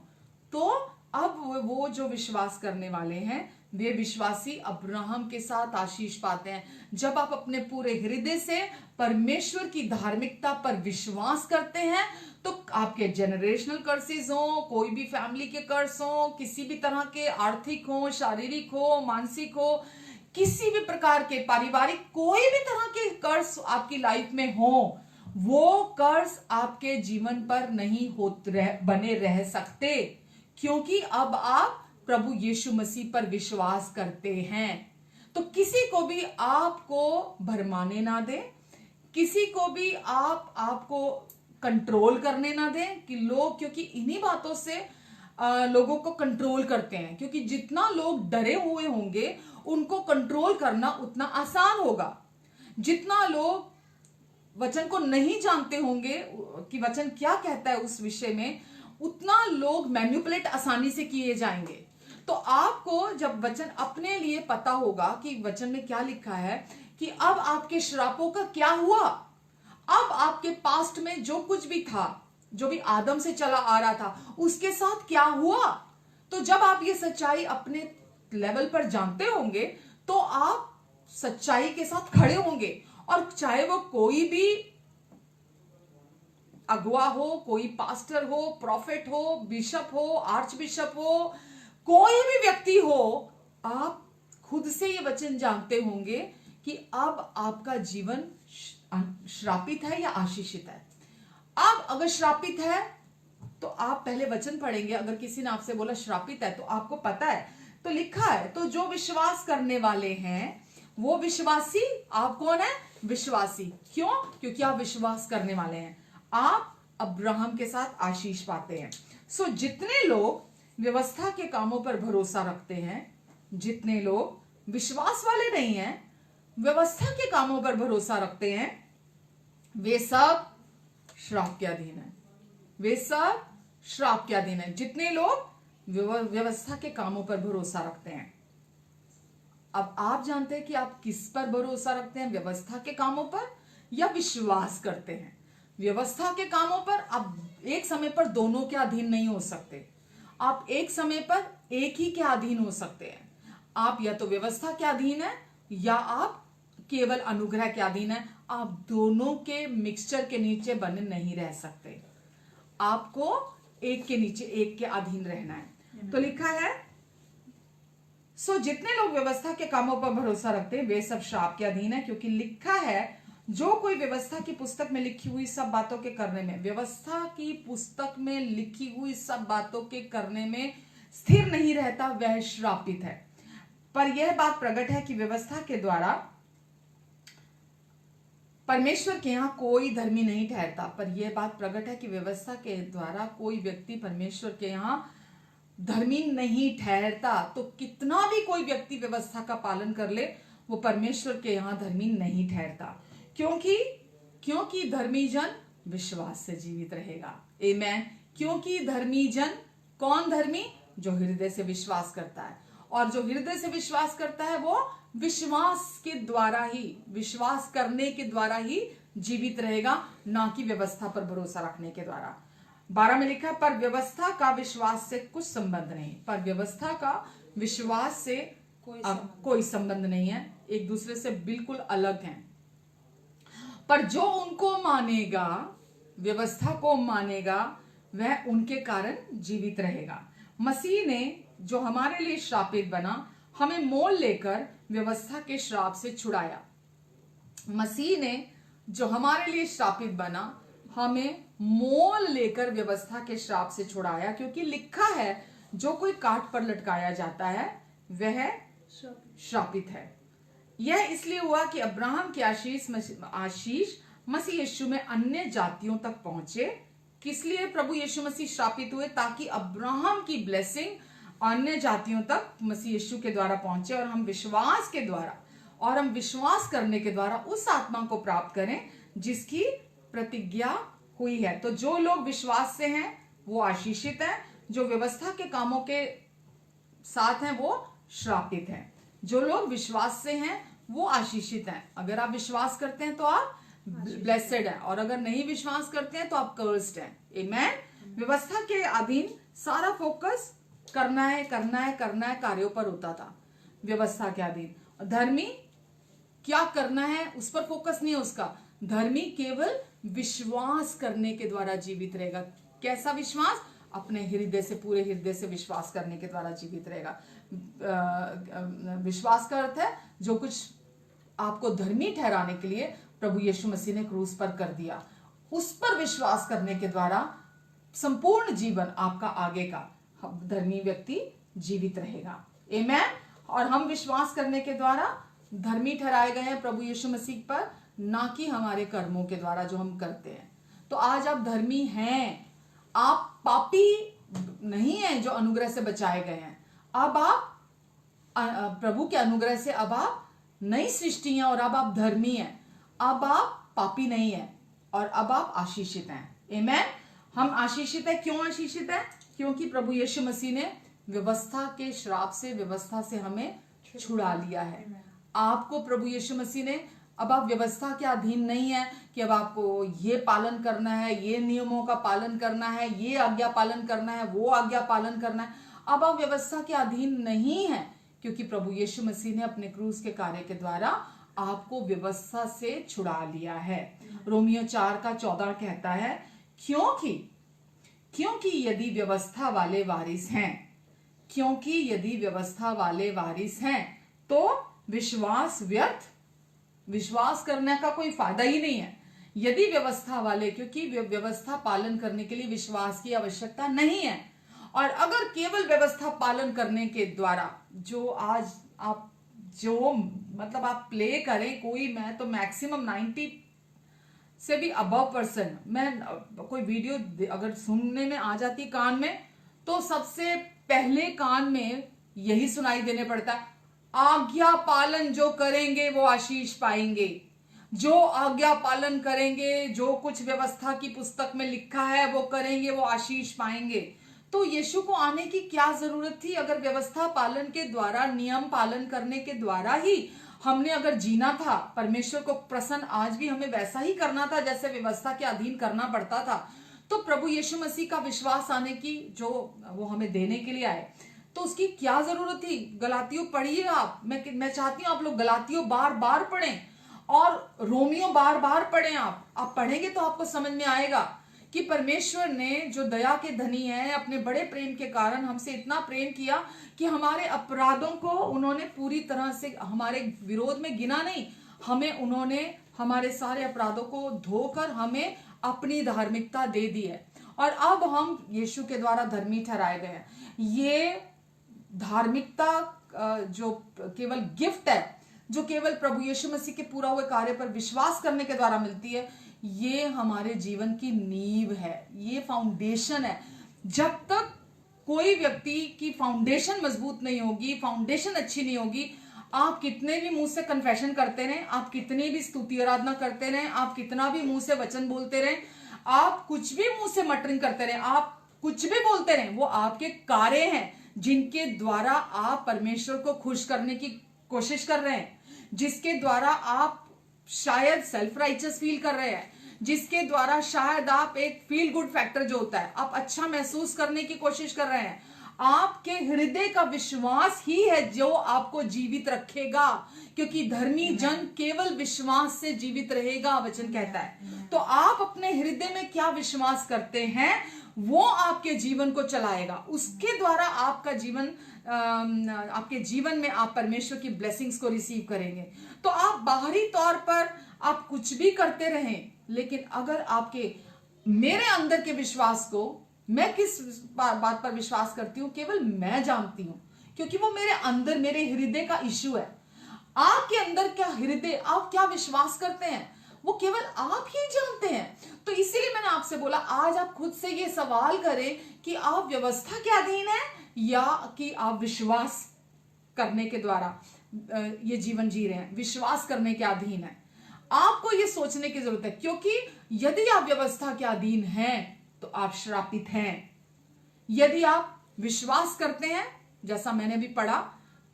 तो अब वो जो विश्वास करने वाले हैं वे विश्वासी अब्राहम के साथ आशीष पाते हैं। जब आप अपने पूरे हृदय से परमेश्वर की धार्मिकता पर विश्वास करते हैं तो आपके जनरेशनल कर्सेस हो, कोई भी फैमिली के कर्स हो, किसी भी तरह के आर्थिक हो, शारीरिक हो, मानसिक हो, किसी भी प्रकार के पारिवारिक कोई भी तरह के कर्स आपकी लाइफ में हो, वो कर्स आपके जीवन पर नहीं बने रह सकते, क्योंकि अब आप प्रभु यीशु मसीह पर विश्वास करते हैं। तो किसी को भी आपको भरमाने ना दें, किसी को भी आपको कंट्रोल करने ना दें कि लोग, क्योंकि इन्हीं बातों से लोगों को कंट्रोल करते हैं। क्योंकि जितना लोग डरे हुए होंगे उनको कंट्रोल करना उतना आसान होगा। जितना लोग वचन को नहीं जानते होंगे कि वचन क्या कहता है उस विषय में, उतना लोग मैनिपुलेट आसानी से किए जाएंगे। तो आपको जब वचन अपने लिए पता होगा कि वचन में क्या लिखा है कि अब आपके श्रापों का क्या हुआ, अब आपके पास्ट में जो कुछ भी था, जो भी आदम से चला आ रहा था, उसके साथ क्या हुआ, तो जब आप ये सच्चाई अपने लेवल पर जानते होंगे तो आप सच्चाई के साथ खड़े होंगे। और चाहे वो कोई भी अगुआ हो, कोई पास्टर हो, प्रॉफिट हो, बिशप हो, आर्च बिशप हो, कोई भी व्यक्ति हो, आप खुद से ये वचन जानते होंगे कि अब आपका जीवन श्रापित है या आशीषित है। अब अगर श्रापित है तो आप पहले वचन पढ़ेंगे। अगर किसी ने आपसे बोला श्रापित है तो आपको पता है, तो लिखा है तो जो विश्वास करने वाले हैं वो विश्वासी। आप कौन है? विश्वासी। क्यों? क्योंकि आप विश्वास करने वाले हैं। आप अब्राहम के साथ आशीष पाते हैं। सो जितने लोग व्यवस्था के कामों पर भरोसा रखते हैं, जितने लोग विश्वास वाले नहीं हैं, व्यवस्था के कामों पर भरोसा रखते हैं, वे सब श्राप के अधीन है। वे सब श्राप के अधीन है, जितने लोग व्यवस्था के कामों पर भरोसा रखते हैं। अब आप जानते हैं कि आप किस पर भरोसा रखते हैं, व्यवस्था के कामों पर या विश्वास करते हैं। व्यवस्था के कामों पर आप एक समय पर दोनों के अधीन नहीं हो सकते। आप एक समय पर एक ही के अधीन हो सकते हैं। आप या तो व्यवस्था के अधीन है या आप केवल अनुग्रह के अधीन है। आप दोनों के मिक्सचर के नीचे बने नहीं रह सकते। आपको एक के नीचे एक के अधीन रहना है। तो लिखा है, सो जितने लोग व्यवस्था के कामों पर भरोसा रखते हैं वे सब श्राप के अधीन है, क्योंकि लिखा है जो कोई व्यवस्था की पुस्तक में लिखी हुई सब बातों के करने में, व्यवस्था की पुस्तक में लिखी हुई सब बातों के करने में स्थिर नहीं रहता, वह श्रापित है। पर यह बात प्रकट है कि व्यवस्था के द्वारा परमेश्वर के यहां कोई धर्मी नहीं ठहरता। पर यह बात प्रकट है कि व्यवस्था के द्वारा कोई व्यक्ति परमेश्वर के यहां धर्मी नहीं ठहरता। तो कितना भी कोई व्यक्ति व्यवस्था का पालन कर ले, वो परमेश्वर के यहां धर्मी नहीं ठहरता, क्योंकि धर्मी जन विश्वास से जीवित रहेगा। आमेन। क्योंकि धर्मी जन, कौन धर्मी? जो हृदय से विश्वास करता है, और जो हृदय से विश्वास करता है वो विश्वास के द्वारा ही, विश्वास करने के द्वारा ही जीवित रहेगा, ना कि व्यवस्था पर भरोसा रखने के द्वारा। 12 में लिखा है, पर व्यवस्था का विश्वास से कुछ संबंध नहीं। पर व्यवस्था का विश्वास से कोई संबंध नहीं है, एक दूसरे से बिल्कुल अलग हैं। पर जो उनको मानेगा, व्यवस्था को मानेगा, वह उनके कारण जीवित रहेगा। मसीह ने जो हमारे लिए श्रापित बना, हमें मोल लेकर व्यवस्था के श्राप से छुड़ाया। मसीह ने जो हमारे लिए श्रापित बना, हमें मोल लेकर व्यवस्था के श्राप से छुड़ाया, क्योंकि लिखा है जो कोई काट पर लटकाया जाता है वह श्रापित है। यह इसलिए हुआ कि अब्राहम की आशीष मसीह यीशु में अन्य जातियों तक पहुंचे। किस लिए प्रभु यीशु मसीह श्रापित हुए? ताकि अब्राहम की ब्लेसिंग अन्य जातियों तक मसीह यीशु के द्वारा पहुंचे, और हम विश्वास के द्वारा, और हम विश्वास करने के द्वारा उस आत्मा को प्राप्त करें जिसकी प्रतिज्ञा हुई है। तो जो लोग विश्वास से हैं वो आशीषित हैं, जो व्यवस्था के कामों के साथ हैं वो श्रापित हैं। जो लोग विश्वास से हैं वो आशीषित हैं। अगर आप विश्वास करते हैं तो आप ब्लेसेड हैं, और अगर नहीं विश्वास करते हैं तो आप कर्स्ड हैं। आमेन। व्यवस्था के अधीन सारा फोकस करना है कार्यों पर होता था। व्यवस्था के अधीन धर्मी क्या करना है उस पर फोकस नहीं है उसका। धर्मी केवल विश्वास करने के द्वारा जीवित रहेगा। कैसा विश्वास? अपने हृदय से, पूरे हृदय से विश्वास करने के द्वारा जीवित रहेगा। विश्वास का अर्थ है जो कुछ आपको धर्मी ठहराने के लिए प्रभु यीशु मसीह ने क्रूस पर कर दिया, उस पर विश्वास करने के द्वारा संपूर्ण जीवन आपका आगे का धर्मी व्यक्ति जीवित रहेगा। आमेन। और हम विश्वास करने के द्वारा धर्मी ठहराए गए हैं प्रभु यीशु मसीह पर, ना कि हमारे कर्मों के द्वारा जो हम करते हैं। तो आज आप धर्मी हैं, आप पापी नहीं हैं जो अनुग्रह से बचाए गए हैं। अब आप प्रभु के अनुग्रह से अब आप नई सृष्टि हैं, और अब आप धर्मी हैं। अब आप पापी नहीं हैं, और अब आप आशीषित हैं। आमेन। हम आशीषित हैं। क्यों आशीषित हैं? क्योंकि प्रभु यीशु मसीह ने व्यवस्था के श्राप से, व्यवस्था से हमें छुड़ा लिया है। आपको प्रभु यीशु मसीह ने, अब आप व्यवस्था के अधीन नहीं है कि अब आपको ये पालन करना है, ये नियमों का पालन करना है, ये आज्ञा पालन करना है, वो आज्ञा पालन करना है। अब आप व्यवस्था के अधीन नहीं है, क्योंकि प्रभु यीशु मसीह ने अपने क्रूस के कार्य के द्वारा आपको व्यवस्था से छुड़ा लिया है। रोमियो 4:14 कहता है, क्योंकि यदि व्यवस्था वाले वारिस हैं, क्योंकि यदि व्यवस्था वाले वारिस हैं तो विश्वास व्यर्थ, विश्वास करने का कोई फायदा ही नहीं है। यदि व्यवस्था वाले, क्योंकि व्यवस्था पालन करने के लिए विश्वास की आवश्यकता नहीं है। और अगर केवल व्यवस्था पालन करने के द्वारा जो आज आप जो मतलब आप प्ले करें कोई, मैं तो मैक्सिमम से भी अबव पर्सन। मैं कोई वीडियो अगर सुनने में आ जाती कान में, तो सबसे पहले कान में यही सुनाई देने पड़ता है, आज्ञा पालन जो करेंगे वो आशीष पाएंगे। जो आज्ञा पालन करेंगे, जो कुछ व्यवस्था की पुस्तक में लिखा है वो करेंगे, वो आशीष पाएंगे। तो यीशु को आने की क्या जरूरत थी? अगर व्यवस्था पालन के द्वारा, नियम पालन करने के द्वारा ही हमने अगर जीना था, परमेश्वर को प्रसन्न आज भी हमें वैसा ही करना था जैसे व्यवस्था के अधीन करना पड़ता था, तो प्रभु यीशु मसीह का विश्वास आने की जो वो हमें देने के लिए आए, तो उसकी क्या जरूरत थी? गलातियों पढ़िए आप। मैं चाहती हूं आप लोग गलातियों बार बार पढ़ें और रोमियो बार बार पढ़ें। आप पढ़ेंगे तो आपको समझ में आएगा कि परमेश्वर ने जो दया के धनी है, अपने बड़े प्रेम के कारण हमसे इतना प्रेम किया कि हमारे अपराधों को उन्होंने पूरी तरह से हमारे विरोध में गिना नहीं, हमें उन्होंने हमारे सारे अपराधों को धोकर हमें अपनी धार्मिकता दे दी है, और अब हम यीशु के द्वारा धर्मी ठहराए गए हैं। ये धार्मिकता जो केवल गिफ्ट है, जो केवल प्रभु यीशु मसीह के पूरा हुए कार्य पर विश्वास करने के द्वारा मिलती है, ये हमारे जीवन की नींव है, ये फाउंडेशन है। जब तक कोई व्यक्ति की फाउंडेशन मजबूत नहीं होगी, फाउंडेशन अच्छी नहीं होगी, आप कितने भी मुंह से कन्फेशन करते रहें, आप कितनी भी स्तुति आराधना करते रहें, आप कितना भी मुंह से वचन बोलते रहें, आप कुछ भी मुंह से मटरिंग करते रहें, आप कुछ भी बोलते रहें, वो आपके कार्य हैं जिनके द्वारा आप परमेश्वर को खुश करने की कोशिश कर रहे हैं, जिसके द्वारा आप शायद सेल्फ राइचस फील कर रहे हैं, जिसके द्वारा शायद आप एक फील गुड फैक्टर जो होता है, आप अच्छा महसूस करने की कोशिश कर रहे हैं। आपके हृदय का विश्वास ही है जो आपको जीवित रखेगा, क्योंकि धर्मी जन केवल विश्वास से जीवित रहेगा, वचन कहता है। तो आप अपने हृदय में क्या विश्वास करते हैं, वो आपके जीवन को चलाएगा। उसके द्वारा आपका जीवन, आपके जीवन में आप परमेश्वर की ब्लेसिंग्स को रिसीव करेंगे। तो आप बाहरी तौर पर आप कुछ भी करते रहें, लेकिन अगर आपके मेरे अंदर के विश्वास को, मैं किस बात पर विश्वास करती हूं केवल मैं जानती हूं, क्योंकि वो मेरे अंदर, मेरे हृदय का इश्यू है। आपके अंदर क्या हृदय, आप क्या विश्वास करते हैं, वो केवल आप ही जानते हैं। तो इसीलिए मैंने आपसे बोला आज आप खुद से ये सवाल करें कि आप व्यवस्था के अधीन है या कि आप विश्वास करने के द्वारा ये जीवन जी रहे हैं, विश्वास करने के अधीन है। आपको ये सोचने की जरूरत है, क्योंकि यदि आप व्यवस्था के अधीन हैं तो आप श्रापित हैं। यदि आप विश्वास करते हैं, जैसा मैंने भी पढ़ा,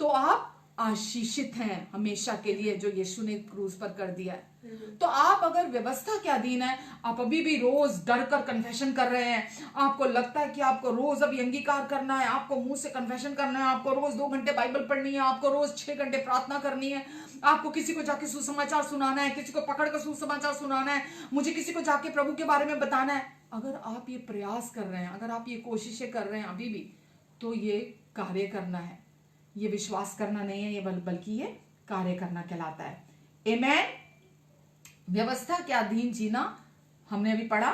तो आप आशीषित हैं हमेशा के लिए, जो यीशु ने क्रूज पर कर दिया है। तो आप अगर व्यवस्था के अधीन है, आप अभी भी रोज डर कर कन्फेशन कर रहे हैं, आपको लगता है कि आपको रोज अभी अंगीकार करना है, आपको मुंह से कन्फेशन करना है, आपको रोज 2 घंटे बाइबल पढ़नी है, आपको रोज 6 घंटे प्रार्थना करनी है, आपको किसी को जाके सुसमाचार सुनाना है, किसी को पकड़ कर सुसमाचार सुनाना है, मुझे किसी को जाके प्रभु के बारे में बताना है। अगर आप ये प्रयास कर रहे हैं, अगर आप ये कोशिशें कर रहे हैं अभी भी, तो ये कार्य करना है, ये विश्वास करना नहीं है, ये बल्कि ये कार्य करना कहलाता है। आमेन। व्यवस्था के अधीन जीना हमने अभी पढ़ा,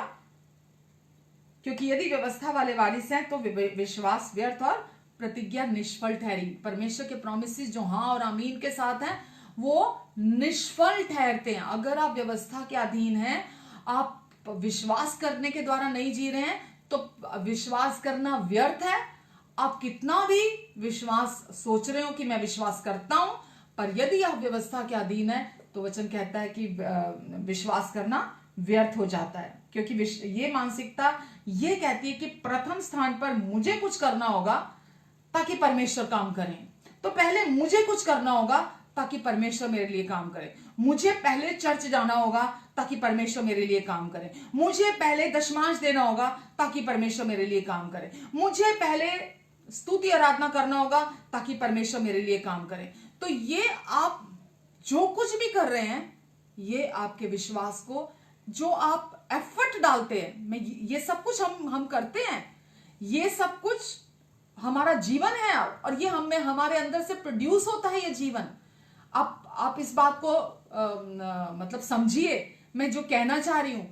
क्योंकि यदि व्यवस्था वाले वारिस हैं तो विश्वास व्यर्थ और प्रतिज्ञा निष्फल ठहरी। परमेश्वर के प्रोमिसेस जो हाँ और आमीन के साथ हैं वो निष्फल ठहरते हैं। अगर आप व्यवस्था के अधीन हैं, आप विश्वास करने के द्वारा नहीं जी रहे हैं, तो विश्वास करना व्यर्थ है। आप कितना भी विश्वास सोच रहे हो कि मैं विश्वास करता हूं, पर यदि आप व्यवस्था के अधीन है तो वचन कहता है कि विश्वास करना व्यर्थ हो जाता है। क्योंकि ये मानसिकता ये कहती है कि प्रथम स्थान पर मुझे कुछ करना होगा ताकि परमेश्वर काम करें। तो पहले मुझे कुछ करना होगा ताकि परमेश्वर मेरे लिए काम करे। मुझे पहले चर्च जाना होगा ताकि परमेश्वर मेरे लिए काम करे। मुझे पहले दशमांश देना होगा ताकि परमेश्वर मेरे लिए काम करे। मुझे पहले स्तुति आराधना करना होगा ताकि परमेश्वर मेरे लिए काम करे। तो ये आप जो कुछ भी कर रहे हैं, ये आपके विश्वास को, जो आप एफर्ट डालते हैं, मैं ये सब कुछ हम करते हैं, ये सब कुछ हमारा जीवन है और ये हमारे अंदर से प्रोड्यूस होता है ये जीवन। आप इस बात को मतलब समझिए, मैं जो कहना चाह रही हूं,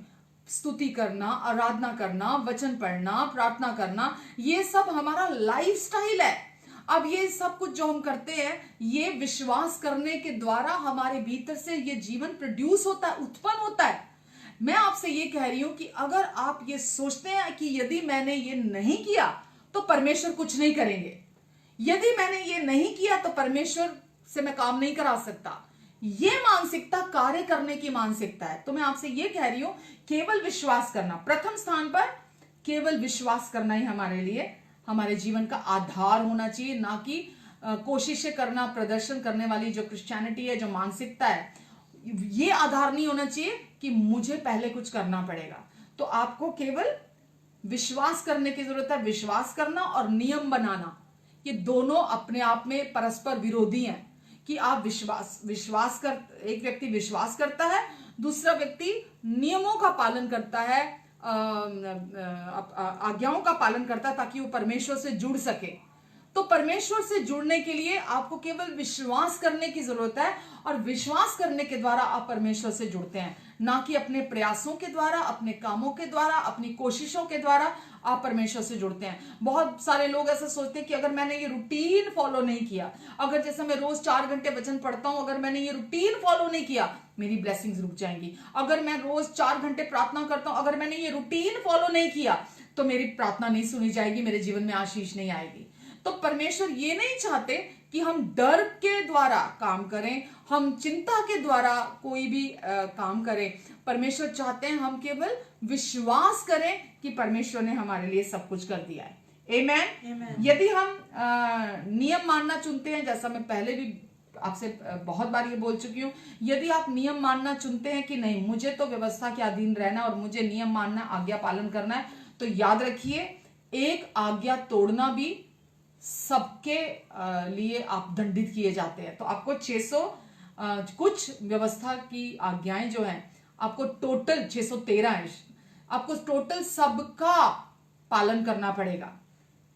स्तुति करना, आराधना करना, वचन पढ़ना, प्रार्थना करना, ये सब हमारा लाइफस्टाइल है। अब ये सब कुछ जो हम करते हैं, ये विश्वास करने के द्वारा हमारे भीतर से ये जीवन प्रोड्यूस होता है, उत्पन्न होता है। मैं आपसे ये कह रही हूं कि अगर आप ये सोचते हैं कि यदि मैंने ये नहीं किया तो परमेश्वर कुछ नहीं करेंगे, यदि मैंने ये नहीं किया तो परमेश्वर से मैं काम नहीं करा सकता, ये मानसिकता कार्य करने की मानसिकता है, तो मैं आपसे ये कह रही हूं केवल विश्वास करना, प्रथम स्थान पर केवल विश्वास करना ही हमारे लिए हमारे जीवन का आधार होना चाहिए, ना कि कोशिशें करना, प्रदर्शन करने वाली जो क्रिश्चियनिटी है, जो मानसिकता है, ये आधार नहीं होना चाहिए कि मुझे पहले कुछ करना पड़ेगा। तो आपको केवल विश्वास करने की जरूरत है। विश्वास करना और नियम बनाना, ये दोनों अपने आप में परस्पर विरोधी हैं। कि आप विश्वास कर, एक व्यक्ति विश्वास करता है, दूसरा व्यक्ति नियमों का पालन करता है, आज्ञाओं का पालन करता है, ताकि वो परमेश्वर से जुड़ सके। तो परमेश्वर से जुड़ने के लिए आपको केवल विश्वास करने की जरूरत है, और विश्वास करने के द्वारा आप परमेश्वर से जुड़ते हैं, ना कि अपने प्रयासों के द्वारा, अपने कामों के द्वारा, अपनी कोशिशों के द्वारा आप परमेश्वर से जुड़ते हैं। बहुत सारे लोग ऐसा सोचते हैं कि अगर मैंने ये रूटीन फॉलो नहीं किया, अगर जैसे मैं रोज 4 घंटे वचन पढ़ता हूं, अगर मैंने ये रूटीन फॉलो नहीं किया, मेरी ब्लेसिंग्स रुक जाएंगी। अगर मैं रोज 4 घंटे प्रार्थना करता हूं, अगर मैंने ये रूटीन फॉलो नहीं किया, तो मेरी प्रार्थना नहीं सुनी जाएगी, मेरे जीवन में आशीष नहीं आएगी। तो परमेश्वर ये नहीं चाहते कि हम डर के द्वारा काम करें, हम चिंता के द्वारा कोई भी काम करें। परमेश्वर चाहते हैं हम केवल विश्वास करें कि परमेश्वर ने हमारे लिए सब कुछ कर दिया है। आमेन। यदि हम नियम मानना चुनते हैं, जैसा मैं पहले भी आपसे बहुत बार ये बोल चुकी हूं, यदि आप नियम मानना चुनते हैं कि नहीं, मुझे तो व्यवस्था के अधीन रहना और मुझे नियम मानना, आज्ञा पालन करना है, तो याद रखिए, एक आज्ञा तोड़ना भी सबके लिए आप दंडित किए जाते हैं। तो आपको 600 कुछ व्यवस्था की आज्ञाएं जो हैं, आपको टोटल 613 है, आपको टोटल सबका पालन करना पड़ेगा।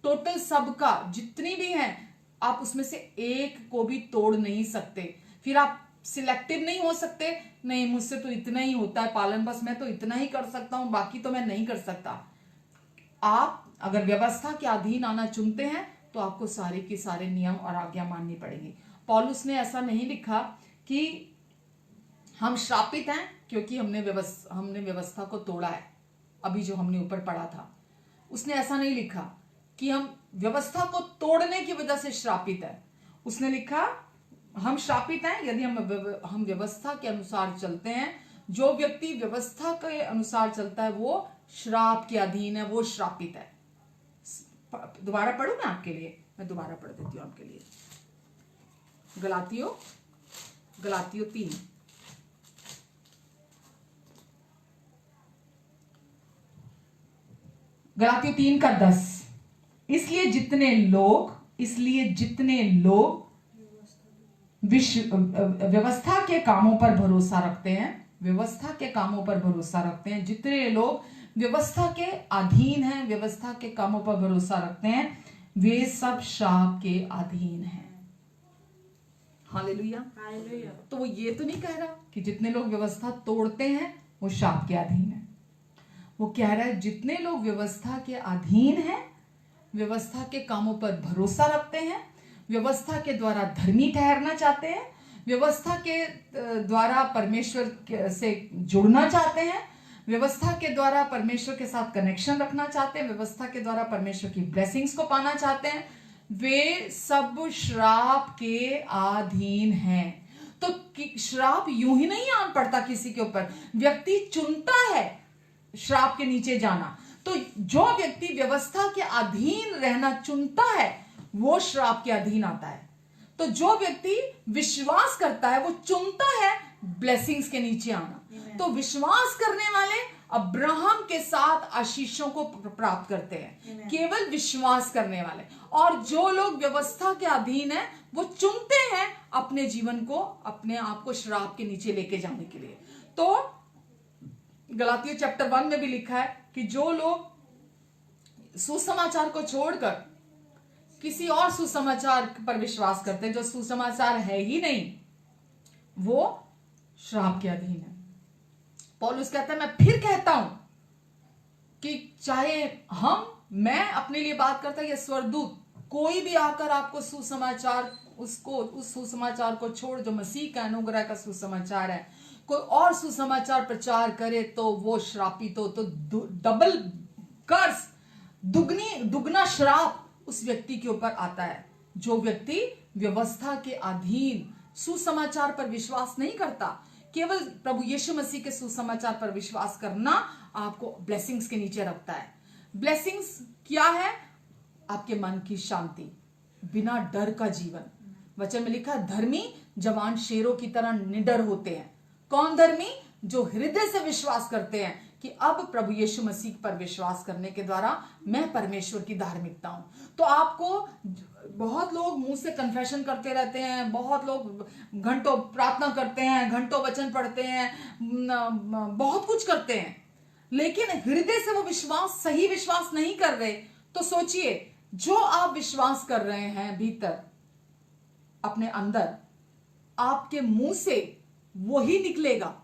टोटल सबका, जितनी भी हैं, आप उसमें से एक को भी तोड़ नहीं सकते। फिर आप सिलेक्टिव नहीं हो सकते, नहीं मुझसे तो इतना ही होता है पालन, बस मैं तो इतना ही कर सकता हूं, बाकी तो मैं नहीं कर सकता। आप अगर व्यवस्था के अधीन आना चुनते हैं तो आपको सारे के सारे नियम और आज्ञा माननी पड़ेगी। पौलुस ने ऐसा नहीं लिखा कि हम श्रापित हैं क्योंकि हमने व्यवस्था को तोड़ा है, अभी जो हमने ऊपर पढ़ा था, उसने ऐसा नहीं लिखा कि हम व्यवस्था को तोड़ने की वजह से श्रापित है। उसने लिखा हम श्रापित हैं यदि हम व्यवस्था के अनुसार चलते हैं। जो व्यक्ति व्यवस्था के अनुसार चलता है वो श्राप के अधीन है, वो श्रापित है। दोबारा पढ़ूं मैं आपके लिए, मैं दोबारा पढ़ देती हूं आपके लिए। गलातियों 3 गलातियों 3 का 10। इसलिए जितने लोग व्यवस्था के कामों पर भरोसा रखते हैं, जितने लोग व्यवस्था के अधीन हैं, व्यवस्था के कामों पर भरोसा रखते हैं, वे सब श्राप के अधीन हैं। हालेलुया। तो वो ये तो नहीं कह रहा कि जितने लोग व्यवस्था तोड़ते हैं वो श्राप के अधीन है। वो कह रहा है जितने लोग व्यवस्था के अधीन हैं, व्यवस्था के कामों पर भरोसा रखते हैं, व्यवस्था के द्वारा धर्मी ठहरना चाहते हैं, व्यवस्था के द्वारा परमेश्वर से जुड़ना चाहते हैं, व्यवस्था के द्वारा परमेश्वर के साथ कनेक्शन रखना चाहते हैं, व्यवस्था के द्वारा परमेश्वर की ब्लेसिंग्स को पाना चाहते हैं, वे सब श्राप के अधीन हैं। तो श्राप यूं ही नहीं आन पड़ता किसी के ऊपर, व्यक्ति चुनता है श्राप के नीचे जाना। तो जो व्यक्ति व्यवस्था के अधीन रहना चुनता है वो श्राप के अधीन आता है। तो जो व्यक्ति विश्वास करता है वो चुनता है ब्लेसिंग्स के नीचे आना। तो विश्वास करने वाले अब्राहम के साथ आशीषों को प्राप्त करते हैं, केवल विश्वास करने वाले। और जो लोग व्यवस्था के अधीन है वो चुनते हैं अपने जीवन को, अपने आप को श्राप के नीचे लेके जाने के लिए। तो गलातियों चैप्टर 1 में भी लिखा है कि जो लोग सुसमाचार को छोड़कर किसी और सुसमाचार पर विश्वास करते हैं जो सुसमाचार है ही नहीं, वो श्राप के अधीन है। पौलुस कहता है मैं फिर कहता हूं कि चाहे मैं अपने लिए बात करता या स्वर्गदूत, कोई भी आकर आपको सुसमाचार, उस सुसमाचार को छोड़ जो मसीह का अनुग्रह का सुसमाचार है, कोई और सुसमाचार प्रचार करे तो वो श्रापित हो, तो डबल कर्ज, दुगना श्राप उस व्यक्ति के ऊपर आता है। जो व्यक्ति व्यवस्था के अधीन सुसमाचार पर विश्वास नहीं करता, केवल प्रभु यीशु मसीह के सुसमाचार पर विश्वास करना आपको ब्लेसिंग्स के नीचे रखता है। ब्लेसिंग्स क्या है? आपके मन की शांति, बिना डर का जीवन। वचन में लिखा है, धर्मी जवान शेरों की तरह निडर होते हैं। कौन धर्मी? जो हृदय से विश्वास करते हैं कि अब प्रभु यीशु मसीह पर विश्वास करने के द्वारा मैं परमेश्वर की धार्मिकता हूं। तो आपको, बहुत लोग मुंह से कन्फेशन करते रहते हैं, बहुत लोग घंटों प्रार्थना करते हैं, घंटों वचन पढ़ते हैं, बहुत कुछ करते हैं, लेकिन हृदय से वो विश्वास, सही विश्वास नहीं कर रहे। तो सोचिए, जो आप विश्वास कर रहे हैं भीतर अपने अंदर, आपके मुंह से वही निकलेगा।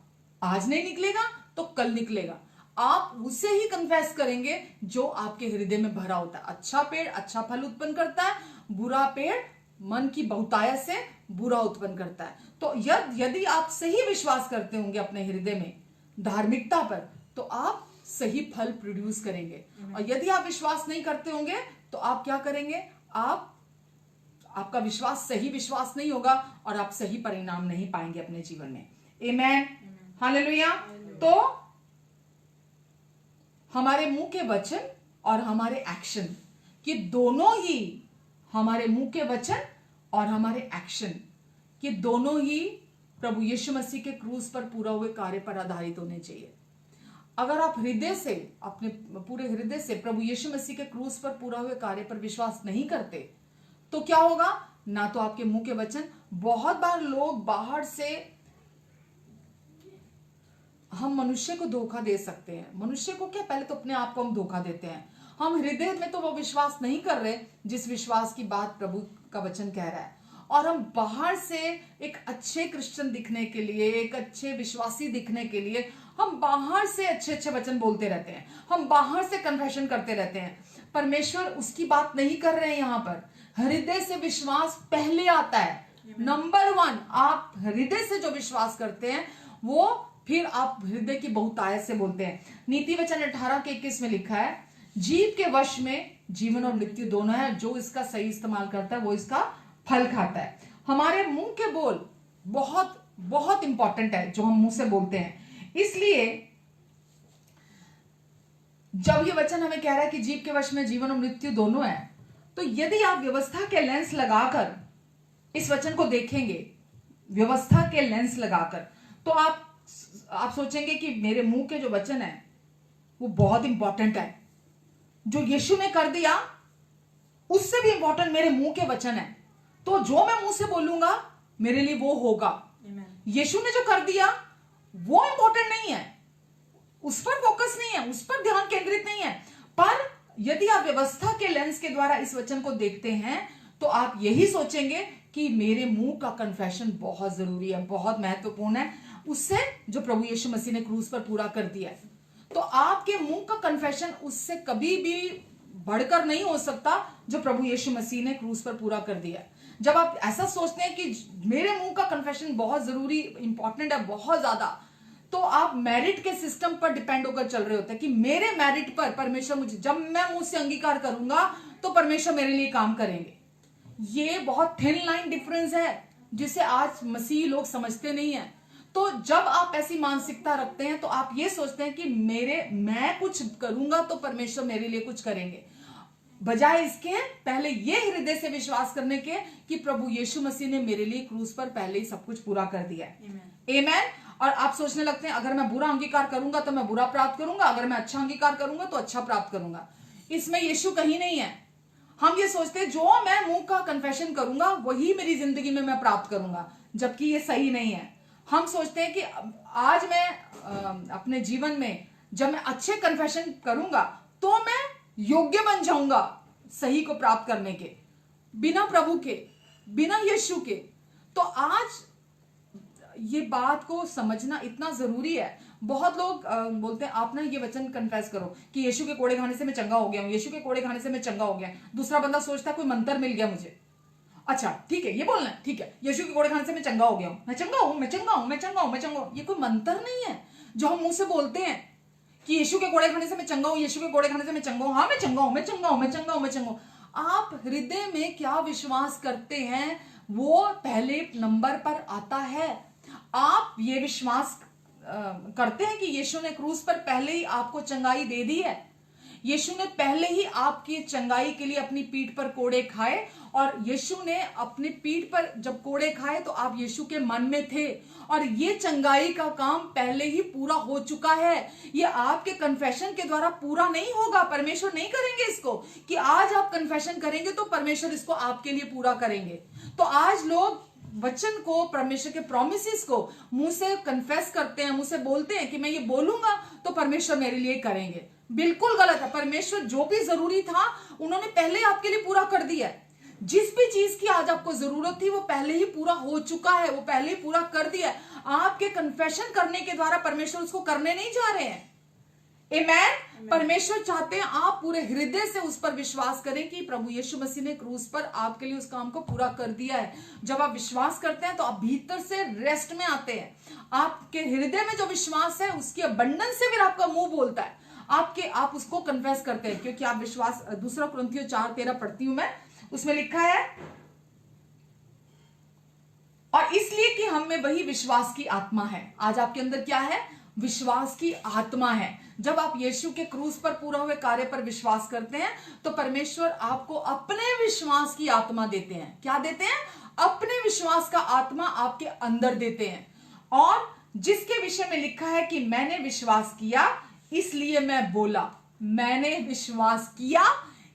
आज नहीं निकलेगा तो कल निकलेगा। आप उसे ही कन्फेस करेंगे जो आपके हृदय में भरा होता है। अच्छा पेड़ अच्छा फल उत्पन्न करता है, बुरा पेड़ मन की बहुतायत से बुरा उत्पन्न करता है। तो यदि आप सही विश्वास करते होंगे अपने हृदय में धार्मिकता पर, तो आप सही फल प्रोड्यूस करेंगे। और यदि आप विश्वास नहीं करते होंगे तो आप क्या करेंगे? आपका विश्वास सही विश्वास नहीं होगा और आप सही परिणाम नहीं पाएंगे अपने जीवन में। आमेन, हालेलुया। तो हमारे मुंह के वचन और हमारे एक्शन, ये दोनों ही, हमारे मुंह के वचन और हमारे एक्शन, ये दोनों ही प्रभु यीशु मसीह के क्रूस पर पूरा हुए कार्य पर आधारित होने चाहिए। अगर आप हृदय से, अपने पूरे हृदय से प्रभु यीशु मसीह के क्रूस पर पूरा हुए कार्य पर विश्वास नहीं करते, तो क्या होगा? ना तो आपके मुंह के वचन, बहुत बार लोग बाहर से, हम मनुष्य को धोखा दे सकते हैं। मनुष्य को क्या, पहले तो अपने आप को हम धोखा देते हैं। हम हृदय में तो वो विश्वास नहीं कर रहे जिस विश्वास की बात प्रभु का वचन कह रहा है, और हम बाहर से एक अच्छे क्रिश्चियन दिखने के लिए, एक अच्छे विश्वासी दिखने के लिए हम बाहर से अच्छे अच्छे वचन बोलते रहते हैं, हम बाहर से कन्फेशन करते रहते हैं। परमेश्वर उसकी बात नहीं कर रहे हैं। यहाँ पर हृदय से विश्वास पहले आता है। नंबर 1, आप हृदय से जो विश्वास करते हैं वो फिर आप हृदय की बहुतायत से बोलते हैं। नीति वचन 18:21 में लिखा है, जीव के वश में जीवन और मृत्यु दोनों है, जो इसका सही इस्तेमाल करता है वो इसका फल खाता है। हमारे मुंह के बोल बहुत बहुत इंपॉर्टेंट है, जो हम मुंह से बोलते हैं। इसलिए जब ये वचन हमें कह रहा है कि जीव के वश में जीवन और मृत्यु दोनों है, तो यदि आप व्यवस्था के लेंस लगाकर इस वचन को देखेंगे, व्यवस्था के लेंस लगाकर, तो आप सोचेंगे कि मेरे मुंह के जो वचन है वो बहुत इंपॉर्टेंट है। जो यीशु ने कर दिया उससे भी इंपॉर्टेंट मेरे मुंह के वचन है। तो जो मैं मुंह से बोलूंगा मेरे लिए वो होगा। यीशु ने जो कर दिया वो इंपॉर्टेंट नहीं है, उस पर फोकस नहीं है, उस पर ध्यान केंद्रित नहीं है। पर यदि आप व्यवस्था के लेंस के द्वारा इस वचन को देखते हैं तो आप यही सोचेंगे कि मेरे मुंह का कन्फेशन बहुत जरूरी है, बहुत महत्वपूर्ण है, उससे जो प्रभु यीशु मसीह ने क्रूस पर पूरा कर दिया है। तो आपके मुंह का कन्फेशन उससे कभी भी बढ़कर नहीं हो सकता जो प्रभु यीशु मसीह ने क्रूस पर पूरा कर दिया है। जब आप ऐसा सोचते हैं कि मेरे मुंह का कन्फेशन बहुत जरूरी, इंपॉर्टेंट है, बहुत ज्यादा, तो आप मेरिट के सिस्टम पर डिपेंड होकर चल रहे होते हैं कि मेरे मेरिट पर परमेश्वर मुझे, जब मैं मुंह से अंगीकार करूंगा तो परमेश्वर मेरे लिए काम करेंगे। ये बहुत थिन लाइन डिफरेंस है जिसे आज मसीही लोग समझते नहीं है। तो जब आप ऐसी मानसिकता रखते हैं तो आप ये सोचते हैं कि मैं कुछ करूंगा तो परमेश्वर मेरे लिए कुछ करेंगे, बजाय इसके पहले ये हृदय से विश्वास करने के कि प्रभु यीशु मसीह ने मेरे लिए क्रूस पर पहले ही सब कुछ पूरा कर दिया है। आमेन। और आप सोचने लगते हैं अगर मैं बुरा अंगीकार करूंगा तो मैं बुरा प्राप्त करूंगा, अगर मैं अच्छा अंगीकार करूंगा तो अच्छा प्राप्त करूंगा। इसमें यीशु कहीं नहीं है। हम ये सोचते हैं जो मैं मुंह का कन्फेशन करूंगा वही मेरी जिंदगी में मैं प्राप्त करूंगा, जबकि ये सही नहीं है। हम सोचते हैं कि आज मैं अपने जीवन में जब मैं अच्छे कन्फेशन करूंगा तो मैं योग्य बन जाऊंगा सही को प्राप्त करने के, बिना प्रभु के, बिना यीशु के। तो आज ये बात को समझना इतना जरूरी है। बहुत लोग बोलते हैं आप ना ये वचन कन्फेस करो कि यीशु के कोड़े खाने से मैं चंगा हो गया हूं, यीशु के कोड़े खाने से मैं चंगा हो गया। दूसरा बंदा सोचता है कोई मंत्र मिल गया मुझे। अच्छा ठीक है, ये बोलना है, ठीक है, यीशु के कोड़े खाने से मैं चंगा हो गया हूं, मैं चंगा हूं, मैं चंगा हूं, मैं चंगा हूं, मैं चंगा हूं। ये कोई मंत्र नहीं है जो हम मुंह से बोलते हैं कि यीशु के कोड़े खाने से मैं चंगा हूं, यीशु के कोड़े खाने से मैं चंगा हूं, हाँ मैं चंगा हूं, मैं चंगा हूं, मैं चंगा हूं, मैं चंगा हूं। आप हृदय में क्या विश्वास करते हैं वो पहले नंबर पर आता है। आप ये विश्वास करते हैं कि यीशु ने क्रूस पर पहले ही आपको चंगाई दे दी है। यीशु ने पहले ही आपकी चंगाई के लिए अपनी पीठ पर कोड़े खाए, और यीशु ने अपनी पीठ पर जब कोड़े खाए तो आप यीशु के मन में थे, और ये चंगाई का काम पहले ही पूरा हो चुका है। ये आपके कन्फेशन के द्वारा पूरा नहीं होगा, परमेश्वर नहीं करेंगे इसको कि आज आप कन्फेशन करेंगे तो परमेश्वर इसको आपके लिए पूरा करेंगे। तो आज लोग वचन को, परमेश्वर के प्रोमिसेस को मुंह से कन्फेस करते हैं, मुंह से बोलते हैं कि मैं ये बोलूंगा तो परमेश्वर मेरे लिए करेंगे। बिल्कुल गलत है। परमेश्वर जो भी जरूरी था उन्होंने पहले आपके लिए पूरा कर दिया है। जिस भी चीज की आज आपको जरूरत थी वो पहले ही पूरा हो चुका है, वो पहले ही पूरा कर दिया है। आपके कन्फेशन करने के द्वारा परमेश्वर उसको करने नहीं जा रहे हैं। आमेन। परमेश्वर चाहते हैं आप पूरे हृदय से उस पर विश्वास करें कि प्रभु यीशु मसीह ने क्रूस पर आपके लिए उस काम को पूरा कर दिया है। जब आप विश्वास करते हैं तो आप भीतर से रेस्ट में आते हैं। आपके हृदय में जो विश्वास है उसकी अबंडन से फिर आपका मुंह बोलता है, आप उसको कन्फेस करते हैं, क्योंकि आप विश्वास, 2 कुरिन्थियों 4:13 पढ़ती हूं मैं, उसमें लिखा है, और इसलिए कि हम में वही विश्वास की आत्मा है। आज आपके अंदर क्या है? विश्वास की आत्मा है। जब आप यीशु के क्रूस पर पूरा हुए कार्य पर विश्वास करते हैं तो परमेश्वर आपको अपने विश्वास की आत्मा देते हैं। क्या देते हैं? अपने विश्वास का आत्मा आपके अंदर देते हैं, और जिसके विषय में लिखा है कि मैंने विश्वास किया इसलिए मैं बोला, मैंने विश्वास किया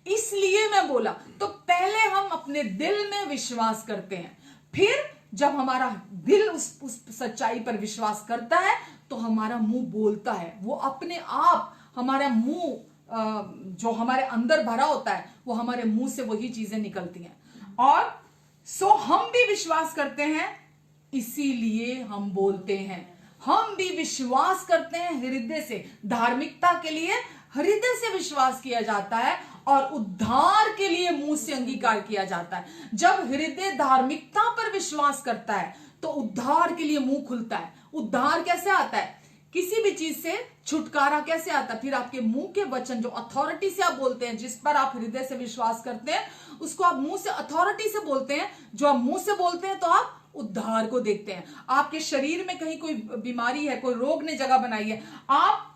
इसलिए मैं बोला। तो पहले हम अपने दिल में विश्वास करते हैं, फिर जब हमारा दिल उस सच्चाई पर विश्वास करता है तो हमारा मुंह बोलता है। वो अपने आप, हमारा मुंह जो हमारे अंदर भरा होता है वो हमारे मुंह से वही चीजें निकलती हैं। और सो हम भी विश्वास करते हैं इसीलिए हम बोलते हैं। हम भी विश्वास करते हैं हृदय से। धार्मिकता के लिए हृदय से विश्वास किया जाता है और उद्धार के लिए मुंह से अंगीकार किया जाता है। जब हृदय धार्मिकता पर विश्वास करता है तो उद्धार के लिए मुंह खुलता है। उद्धार कैसे आता है? किसी भी चीज से छुटकारा कैसे आता है? फिर आपके मुंह के वचन जो अथॉरिटी से आप बोलते हैं, जिस पर आप हृदय से विश्वास करते हैं उसको आप मुंह से अथॉरिटी से बोलते हैं। जो आप मुंह से बोलते हैं तो आप उद्धार को देखते हैं। आपके शरीर में कहीं कोई बीमारी है, कोई रोग ने जगह बनाई है, आप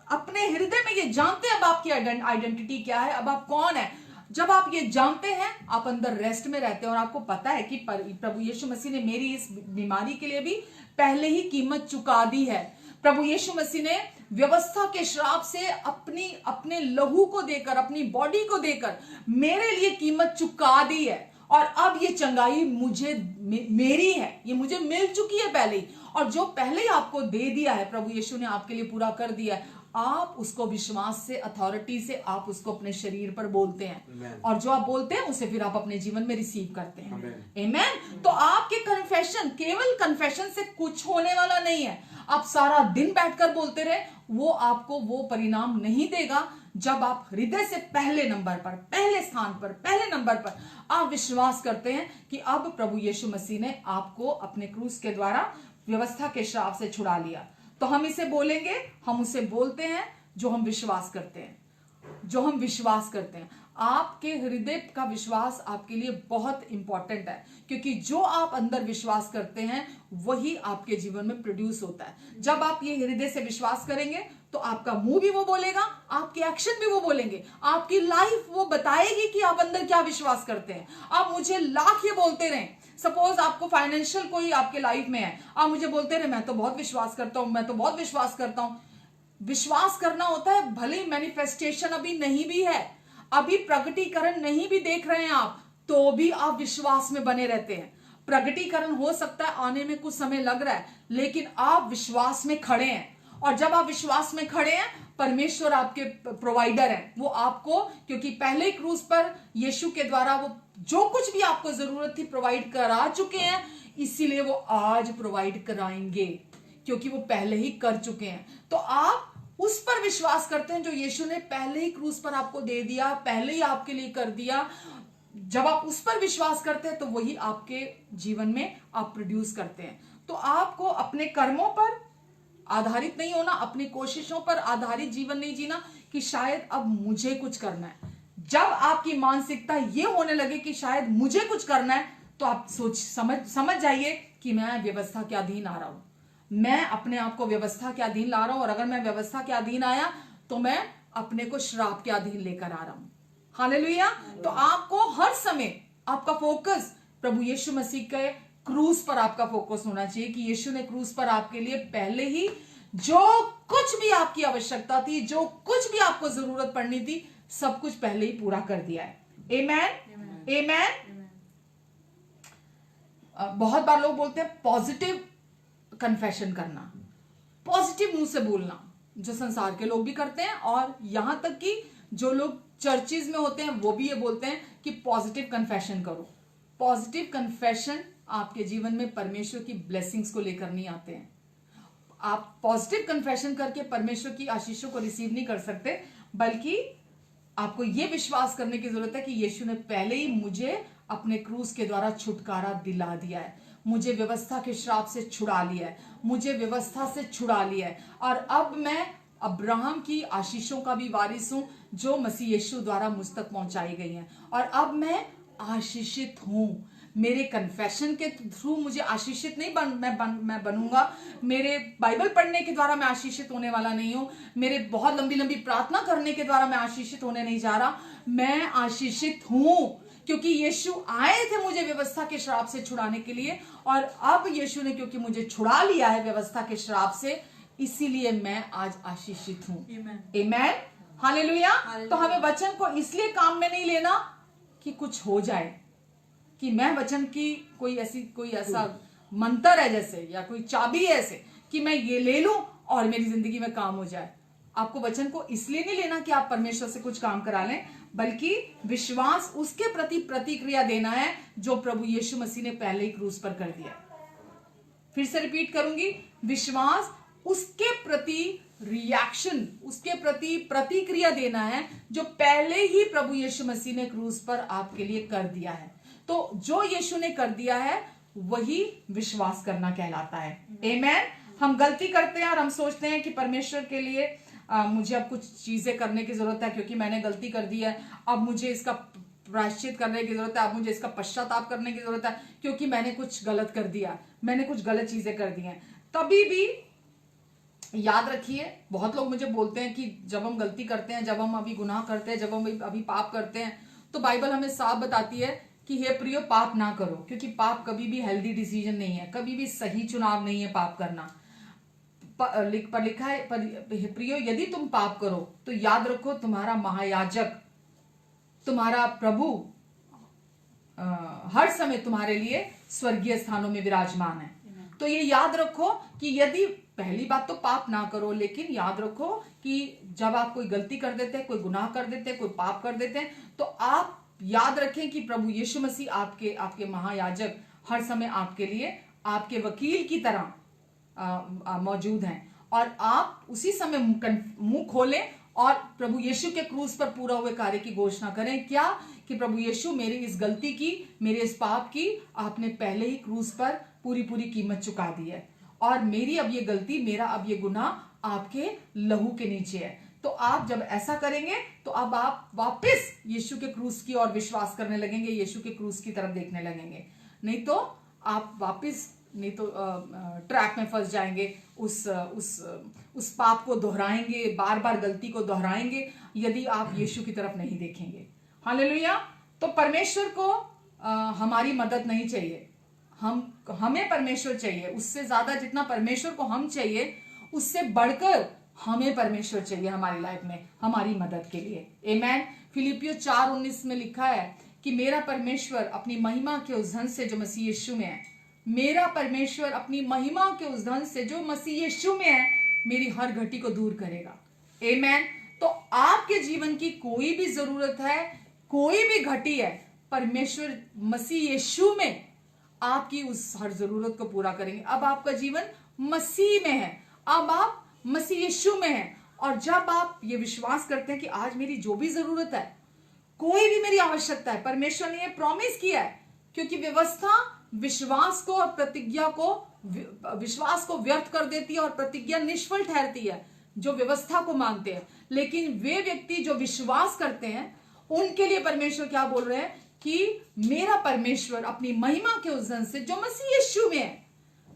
अपने हृदय में ये जानते हैं अब आपकी आइडेंटिटी क्या है, अब आप कौन है। जब आप ये जानते हैं आप अंदर रेस्ट में रहते हैं, और आपको पता है कि प्रभु यीशु मसीह ने मेरी इस बीमारी के लिए भी पहले ही कीमत चुका दी है। प्रभु यीशु मसीह ने व्यवस्था के श्राप से अपने लहू को देकर, अपनी बॉडी को देकर मेरे लिए कीमत चुका दी है, और अब ये चंगाई मेरी है, ये मुझे मिल चुकी है पहले ही। और जो पहले ही आपको दे दिया है, प्रभु यीशु ने आपके लिए पूरा कर दिया है, आप उसको विश्वास से, अथॉरिटी से आप उसको अपने शरीर पर बोलते हैं, और जो आप बोलते हैं उसे फिर आप अपने जीवन में रिसीव करते हैं। आमेन। तो आपके कन्फेशन, केवल कन्फेशन से कुछ होने वाला नहीं है। आप सारा दिन बैठकर बोलते रहे, वो आपको वो परिणाम नहीं देगा। जब आप हृदय से पहले नंबर पर, पहले स्थान पर, पहले नंबर पर आप विश्वास करते हैं कि अब प्रभु यीशु मसीह ने आपको अपने क्रूस के द्वारा व्यवस्था के श्राप से छुड़ा लिया, तो हम इसे बोलेंगे, हम उसे बोलते हैं जो हम विश्वास करते हैं, जो हम विश्वास करते हैं। आपके हृदय का विश्वास आपके लिए बहुत इंपॉर्टेंट है, क्योंकि जो आप अंदर विश्वास करते हैं वही आपके जीवन में प्रोड्यूस होता है। जब आप ये हृदय से विश्वास करेंगे तो आपका मुंह भी वो बोलेगा, आपके एक्शन भी वो बोलेंगे, आपकी लाइफ वो बताएगी कि आप अंदर क्या विश्वास करते हैं। आप मुझे लाख ये बोलते रहें, सपोज आपको फाइनेंशियल कोई आपके लाइफ में है, आप मुझे बोलते रहे मैं तो बहुत विश्वास करता हूं, मैं तो बहुत विश्वास करता हूं। विश्वास करना होता है, भले मैनिफेस्टेशन अभी नहीं भी है, अभी प्रगटीकरण नहीं भी देख रहे हैं आप, तो भी आप विश्वास में बने रहते हैं। प्रगटीकरण हो सकता है आने में कुछ समय लग रहा है, लेकिन आप विश्वास में खड़े हैं, और जब आप विश्वास में खड़े हैं परमेश्वर आपके प्रोवाइडर हैं। वो आपको, क्योंकि पहले क्रूस पर यीशु के द्वारा वो जो कुछ भी आपको जरूरत थी प्रोवाइड करा चुके हैं, इसीलिए वो आज प्रोवाइड कराएंगे, क्योंकि वो पहले ही कर चुके हैं। तो आप उस पर विश्वास करते हैं जो यीशु ने पहले ही क्रूस पर आपको दे दिया, पहले ही आपके लिए कर दिया। जब आप उस पर विश्वास करते हैं तो वही आपके जीवन में आप प्रोड्यूस करते हैं। तो आपको अपने कर्मों पर आधारित नहीं होना, अपनी कोशिशों पर आधारित जीवन नहीं जीना कि शायद अब मुझे कुछ करना है। जब आपकी मानसिकता ये होने लगे कि शायद मुझे कुछ करना है, तो आप समझ जाइए कि मैं व्यवस्था के अधीन आ रहा हूं, मैं अपने आप को व्यवस्था के अधीन ला रहा हूं, और अगर मैं व्यवस्था के अधीन आया तो मैं अपने को श्राप के अधीन लेकर आ रहा हूं। हालेलुया। तो आपको हर समय आपका फोकस प्रभु यीशु मसीह के क्रूस पर आपका फोकस होना चाहिए कि यीशु ने क्रूस पर आपके लिए पहले ही जो कुछ भी आपकी आवश्यकता थी, जो कुछ भी आपको जरूरत पड़नी थी, सब कुछ पहले ही पूरा कर दिया है। आमेन, आमेन। बहुत बार लोग बोलते हैं पॉजिटिव कन्फेशन करना, पॉजिटिव मुंह से बोलना, जो संसार के लोग भी करते हैं, और यहां तक कि जो लोग चर्चिज में होते हैं वो भी ये बोलते हैं कि पॉजिटिव कन्फेशन करो। पॉजिटिव कन्फेशन आपके जीवन में परमेश्वर की ब्लेसिंग्स को लेकर नहीं आते हैं। आप पॉजिटिव कन्फेशन करके परमेश्वर की आशीषों को रिसीव नहीं कर सकते, बल्कि आपको यह विश्वास करने की जरूरत है कि यीशु ने पहले ही मुझे अपने क्रूस के द्वारा छुटकारा दिला दिया है, मुझे व्यवस्था के श्राप से छुड़ा लिया है, मुझे व्यवस्था से छुड़ा लिया है, और अब मैं अब्राहम की आशीषों का भी वारिस हूं जो मसीह यीशु द्वारा मुझ तक पहुंचाई गई हैं, और अब मैं आशीषित हूं। मेरे कन्फेशन के थ्रू मुझे आशीषित नहीं मैं बनूंगा, मेरे बाइबल पढ़ने के द्वारा मैं आशीषित होने वाला नहीं हूं, मेरे बहुत लंबी लंबी प्रार्थना करने के द्वारा मैं आशीषित होने नहीं जा रहा, मैं आशीषित हूं क्योंकि यीशु आए थे मुझे व्यवस्था के श्राप से छुड़ाने के लिए, और अब यीशु ने क्योंकि मुझे छुड़ा लिया है व्यवस्था के श्राप से, इसीलिए मैं आज आशीषित हूं। आमेन, हालेलुया। तो हमें वचन को इसलिए काम में नहीं लेना कि कुछ हो जाए, कि मैं वचन की कोई ऐसा मंत्र है जैसे, या कोई चाबी है ऐसे कि मैं ये ले लूं और मेरी जिंदगी में काम हो जाए। आपको वचन को इसलिए नहीं लेना कि आप परमेश्वर से कुछ काम करा लें, बल्कि विश्वास उसके प्रति प्रतिक्रिया देना है जो प्रभु यीशु मसीह ने पहले ही क्रूस पर कर दिया। फिर से रिपीट करूंगी, विश्वास उसके प्रति रिएक्शन, उसके प्रति प्रतिक्रिया देना है जो पहले ही प्रभु यीशु मसीह ने क्रूस पर आपके लिए कर दिया है। तो जो यीशु ने कर दिया है वही विश्वास करना कहलाता है। आमेन। हम गलती करते हैं और हम सोचते हैं कि परमेश्वर के लिए मुझे अब कुछ चीजें करने की जरूरत है क्योंकि मैंने गलती कर दी है, अब मुझे इसका प्रायश्चित करने की जरूरत है, अब मुझे इसका पश्चाताप करने की जरूरत है क्योंकि मैंने कुछ गलत कर दिया, मैंने कुछ गलत चीजें कर दी हैं। तभी भी याद रखिए, बहुत लोग मुझे बोलते हैं कि जब हम गलती करते हैं, जब हम अभी गुनाह करते हैं, जब हम अभी पाप करते हैं, तो बाइबल हमें साफ बताती है कि हे प्रियो पाप ना करो, क्योंकि पाप कभी भी हेल्दी डिसीजन नहीं है, कभी भी सही चुनाव नहीं है पाप करना। पर लिखा है, प्रियो यदि तुम पाप करो तो याद रखो तुम्हारा महायाजक, तुम्हारा प्रभु हर समय तुम्हारे लिए स्वर्गीय स्थानों में विराजमान है। तो ये याद रखो कि यदि, पहली बात तो पाप ना करो, लेकिन याद रखो कि जब आप कोई गलती कर देते हैं, कोई गुनाह कर देते हैं, कोई पाप कर देते हैं, तो आप याद रखें कि प्रभु यीशु मसीह आपके महायाजक हर समय आपके लिए आपके वकील की तरह मौजूद हैं, और आप उसी समय मुंह खोलें और प्रभु यीशु के क्रूस पर पूरा हुए कार्य की घोषणा करें। क्या? कि प्रभु यीशु मेरी इस गलती की, मेरे इस पाप की आपने पहले ही क्रूस पर पूरी कीमत चुका दी है, और मेरी अब ये गलती, मेरा अब ये गुनाह आपके लहू के नीचे है। तो आप जब ऐसा करेंगे तो अब आप वापस यीशु के क्रूस की ओर विश्वास करने लगेंगे, यीशु के क्रूस की तरफ देखने लगेंगे। नहीं तो आप वापस ट्रैप में फंस जाएंगे, उस पाप को दोहराएंगे, बार बार गलती को दोहराएंगे यदि आप यीशु की तरफ नहीं देखेंगे। हालेलुया। तो परमेश्वर को हमारी मदद नहीं चाहिए, हमें परमेश्वर चाहिए। उससे ज्यादा जितना परमेश्वर को हम चाहिए, उससे बढ़कर हमें परमेश्वर चाहिए हमारी लाइफ में, हमारी मदद के लिए। आमेन। फिलिपियों 4:19 में लिखा है कि मेरा परमेश्वर अपनी महिमा के उस धन से जो मसीह यीशु में है, मेरा परमेश्वर अपनी महिमा के उस धन से जो मसीह यीशु में है, मेरी हर घटी को दूर करेगा। आमेन। तो आपके जीवन की कोई भी जरूरत है, कोई भी घटी है, परमेश्वर मसीह यीशु में आपकी उस हर जरूरत को पूरा करेंगे। अब आपका जीवन मसीह में है, अब आप मसीह यीशु में हैं, और जब आप ये विश्वास करते हैं कि आज मेरी जो भी जरूरत है कोई भी मेरी आवश्यकता है, परमेश्वर ने ये प्रॉमिस किया है, क्योंकि व्यवस्था विश्वास को और प्रतिज्ञा को, विश्वास को व्यर्थ कर देती है और प्रतिज्ञा निष्फल ठहरती है जो व्यवस्था को मानते हैं। लेकिन वे व्यक्ति जो विश्वास करते हैं, उनके लिए परमेश्वर क्या बोल रहे हैं कि मेरा परमेश्वर अपनी महिमा के उस धन से जो मसीह यीशु में है,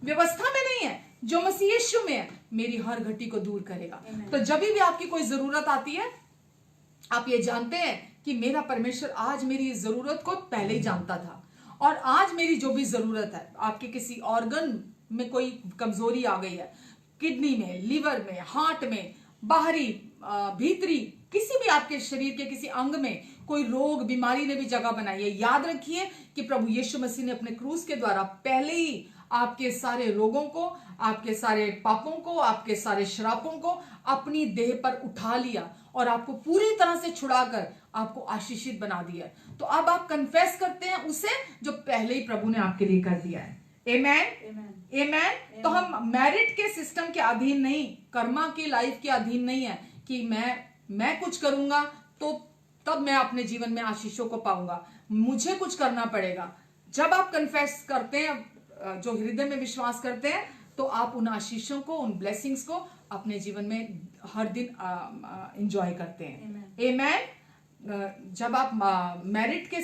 व्यवस्था में नहीं है, जो मसीह यीशु में है, मेरी हर घटी को दूर करेगा। तो जब भी आपकी कोई जरूरत आती है, आप ये जानते हैं कि मेरा परमेश्वर आज मेरी इस जरूरत को पहले ही जानता था, और आज मेरी जो भी जरूरत है, आपके किसी ऑर्गन में कोई कमजोरी आ गई है, किडनी में, लीवर में, हार्ट में, बाहरी भीतरी किसी भी आपके शरीर के किसी अंग में कोई रोग बीमारी ने भी जगह बनाई है, याद रखिए कि प्रभु यीशु मसीह ने अपने क्रूस के द्वारा पहले ही आपके सारे रोगों को, आपके सारे पापों को, आपके सारे श्रापों को अपनी देह पर उठा लिया और आपको पूरी तरह से छुड़ाकर आपको आशीषित बना दिया। तो अब आप कन्फेस करते हैं उसे जो पहले ही प्रभु ने आपके लिए कर दिया है। आमेन, आमेन। तो हम मेरिट के सिस्टम के अधीन नहीं, कर्मा की लाइफ के अधीन नहीं है कि मैं कुछ करूंगा तो तब मैं अपने जीवन में आशीषों को पाऊंगा, मुझे कुछ करना पड़ेगा। जब आप कन्फेस करते हैं, जो हृदय में विश्वास करते हैं, तो आप उन आशीषों को, उन ब्लेसिंग्स को अपने जीवन में हर दिन एंजॉय करते हैं। आमेन। जब आप मेरिट के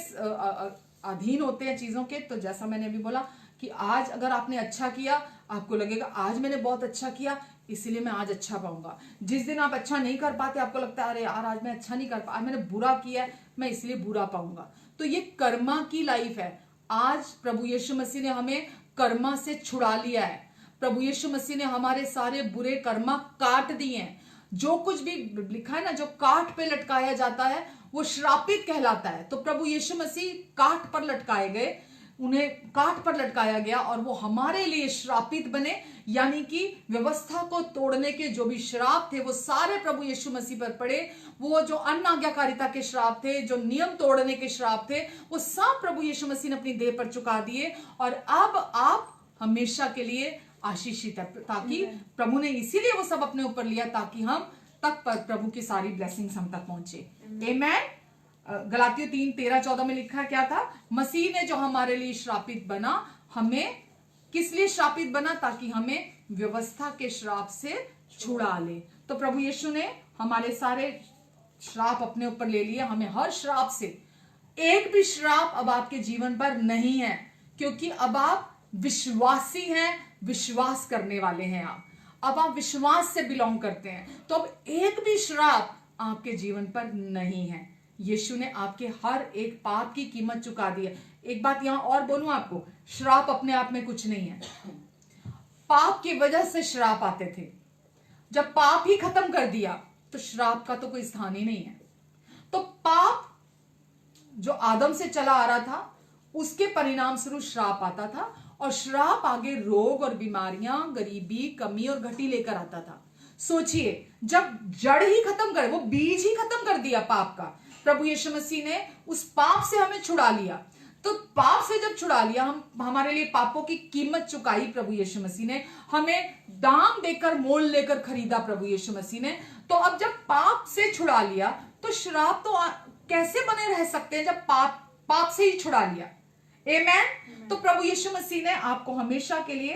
अधीन होते हैं चीजों के, तो जैसा मैंने अभी बोला कि आज अगर आपने अच्छा किया, आपको लगेगा आज मैंने बहुत अच्छा किया इसलिए मैं आज अच्छा पाऊंगा। जिस दिन आप अच्छा नहीं कर पाते, आपको लगता है अरे यार आज मैं अच्छा नहीं कर पाया, मैंने बुरा किया है, मैं इसलिए बुरा पाऊंगा। तो ये कर्मा की लाइफ है। आज प्रभु यीशु मसीह ने हमें कर्मा से छुड़ा लिया है। प्रभु यीशु मसीह ने हमारे सारे बुरे कर्मा काट दिए हैं। जो कुछ भी लिखा है ना, जो काठ पे लटकाया जाता है वो श्रापित कहलाता है। तो प्रभु यीशु मसीह काठ पर लटकाए गए, उन्हें काठ पर लटकाया गया और वो हमारे लिए श्रापित बने, यानी कि व्यवस्था को तोड़ने के जो भी श्राप थे वो सारे प्रभु यीशु मसीह पर पड़े। वो जो अनाज्ञाकारिता के श्राप थे, जो नियम तोड़ने के श्राप थे, वो सब प्रभु यीशु मसीह ने अपनी देह पर चुका दिए और अब आप हमेशा के लिए आशीषित है। ताकि प्रभु ने इसीलिए वो सब अपने ऊपर लिया ताकि हम तक पर प्रभु की सारी ब्लेसिंग्स हम तक पहुंचे। आमेन। गलातियों 3:13-14 में लिखा क्या था? मसीह ने जो हमारे लिए श्रापित बना, हमें किस लिए श्रापित बना? ताकि हमें व्यवस्था के श्राप से छुड़ा ले। तो प्रभु यीशु ने हमारे सारे श्राप अपने ऊपर ले लिए, हमें हर श्राप से, एक भी श्राप अब आपके जीवन पर नहीं है, क्योंकि अब आप विश्वासी हैं, विश्वास करने वाले हैं। अब आप विश्वास से बिलोंग करते हैं, तो अब एक भी श्राप आपके जीवन पर नहीं है। यीशु ने आपके हर एक पाप की कीमत चुका दी है। एक बात यहां और बोलूं आपको, श्राप अपने आप में कुछ नहीं है। पाप की वजह से श्राप आते थे, जब पाप ही खत्म कर दिया तो श्राप का तो कोई स्थान ही नहीं है। तो पाप जो आदम से चला आ रहा था, उसके परिणाम स्वरूप श्राप आता था, और श्राप आगे रोग और बीमारियां, गरीबी, कमी और घटी लेकर आता था। सोचिए, जब जड़ ही खत्म कर, वो बीज ही खत्म कर दिया पाप का, प्रभु यीशु मसीह ने उस पाप से हमें छुड़ा लिया। तो पाप से जब छुड़ा लिया, हमारे लिए पापों की कीमत चुकाई प्रभु यीशु मसीह ने, हमें दाम देकर, मोल लेकर खरीदा प्रभु यीशु मसीह ने। तो अब जब पाप से छुड़ा लिया, तो श्राप तो कैसे बने रह सकते हैं जब पाप से ही छुड़ा लिया। आमेन। तो प्रभु यीशु मसीह ने आपको हमेशा के लिए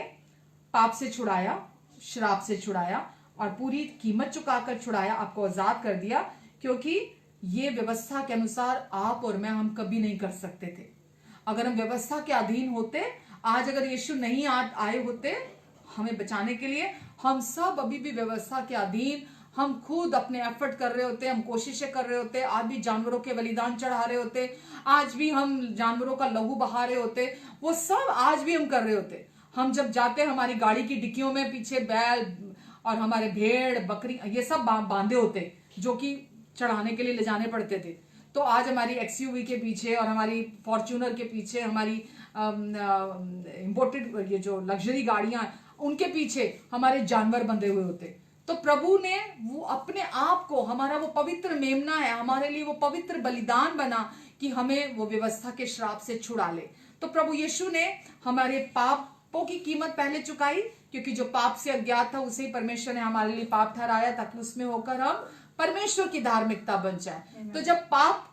पाप से छुड़ाया, श्राप से छुड़ाया और पूरी कीमत चुकाकर छुड़ाया, आपको आजाद कर दिया। क्योंकि ये व्यवस्था के अनुसार आप और मैं, हम कभी नहीं कर सकते थे। अगर हम व्यवस्था के अधीन होते, आज अगर यीशु नहीं आए होते हमें बचाने के लिए, हम सब अभी भी व्यवस्था के अधीन, हम खुद अपने एफर्ट कर रहे होते, हम कोशिशें कर रहे होते, आज भी जानवरों के बलिदान चढ़ा रहे होते, आज भी हम जानवरों का लहू बहा रहे होते, वो सब आज भी हम कर रहे होते। हम जब जाते, हमारी गाड़ी की डिक्कियों में पीछे बैल और हमारे भेड़, बकरी, ये सब बांधे होते, जो कि चढ़ाने के लिए ले जाने पड़ते थे। तो आज हमारी एक्सयूवी के पीछे और हमारी फॉर्च्यूनर के पीछे, हमारी इंपोर्टेड ये जो लग्जरी गाड़ियां, उनके पीछे हमारे जानवर बंधे हुए होते। तो प्रभु ने वो अपने आप को, हमारा वो पवित्र मेमना है, हमारे लिए वो पवित्र बलिदान बना कि हमें वो व्यवस्था के श्राप से छुड़ा ले। तो प्रभु यीशु ने हमारे पापों की कीमत पहले चुकाई, क्योंकि जो पाप से अज्ञात था उसे ही परमेश्वर ने हमारे लिए पाप ठहराया, ताकि उसमें होकर हम परमेश्वर की धार्मिकता बन जाए। तो जब पाप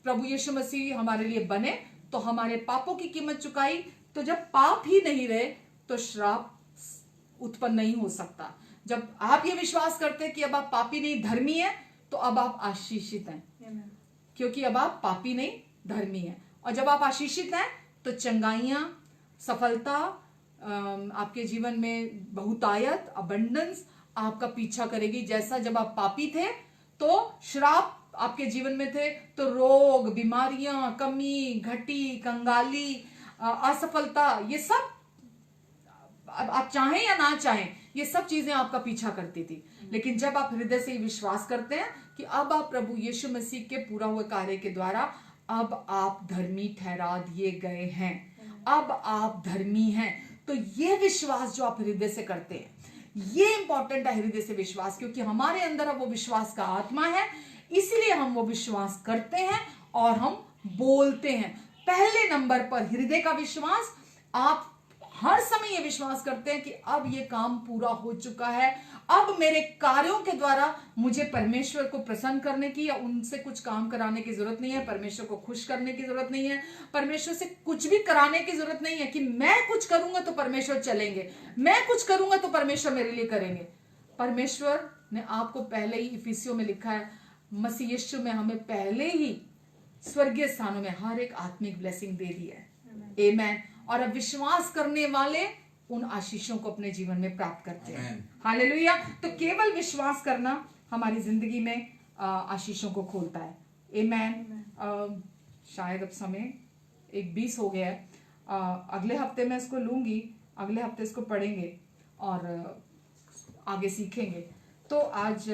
प्रभु यीशु मसीह हमारे लिए बने तो हमारे पापों की कीमत चुकाई, तो जब पाप ही नहीं रहे तो श्राप उत्पन्न नहीं हो सकता। जब आप ये विश्वास करते हैं कि अब आप पापी नहीं धर्मी है, तो अब आप आशीषित हैं, क्योंकि अब आप पापी नहीं धर्मी हैं। और जब आप आशीषित हैं तो चंगाइयां, सफलता, आपके जीवन में बहुतायत, अबंडेंस आपका पीछा करेगी। जैसा जब आप पापी थे तो श्राप आपके जीवन में थे, तो रोग, बीमारियां, कमी, घटी, कंगाली, असफलता, ये सब आप चाहें या ना चाहें ये सब चीजें आपका पीछा करती थी। लेकिन जब आप हृदय से विश्वास करते हैं कि अब आप प्रभु यीशु मसीह के पूरा हुए कार्य के द्वारा अब आप धर्मी ठहरा दिए गए हैं, अब आप धर्मी हैं, तो ये विश्वास जो आप हृदय से करते हैं, ये इंपॉर्टेंट है, हृदय से विश्वास, क्योंकि हमारे अंदर अब वो विश्वास का आत्मा है, इसलिए हम वो विश्वास करते हैं और हम बोलते हैं। पहले नंबर पर हृदय का विश्वास, आप हर समय ये विश्वास करते हैं कि अब ये काम पूरा हो चुका है, अब मेरे कार्यों के द्वारा मुझे परमेश्वर को प्रसन्न करने की या उनसे कुछ काम कराने की जरूरत नहीं है, परमेश्वर को खुश करने की जरूरत नहीं है, परमेश्वर से कुछ भी कराने की जरूरत नहीं है कि मैं कुछ करूंगा तो परमेश्वर चलेंगे, मैं कुछ करूंगा तो परमेश्वर मेरे लिए करेंगे। परमेश्वर ने आपको पहले ही इफिसियों में लिखा है, मसीह यीशु में हमें पहले ही स्वर्गीय स्थानों में हर एक आत्मिक ब्लेसिंग दे दी है। आमेन। और अब विश्वास करने वाले उन आशीषों को अपने जीवन में प्राप्त करते हैं। हालेलुया। तो केवल विश्वास करना हमारी जिंदगी में आशीषों को खोलता है। आमेन। शायद अब समय 1:20 हो गया है। अगले हफ्ते मैं इसको लूंगी, अगले हफ्ते इसको पढ़ेंगे और आगे सीखेंगे। तो आज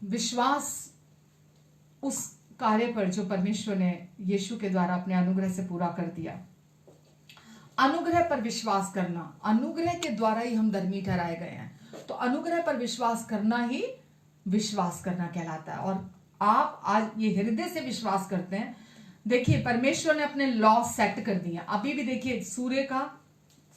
विश्वास उस कार्य पर जो परमेश्वर ने यीशु के द्वारा अपने अनुग्रह से पूरा कर दिया। अनुग्रह पर विश्वास करना, अनुग्रह के द्वारा ही हम धर्मी ठहराए गए हैं, तो अनुग्रह पर विश्वास करना ही विश्वास करना कहलाता है। और आप आज ये हृदय से विश्वास करते हैं। देखिए, परमेश्वर ने अपने लॉ सेट कर दिए। अभी भी देखिए, सूर्य का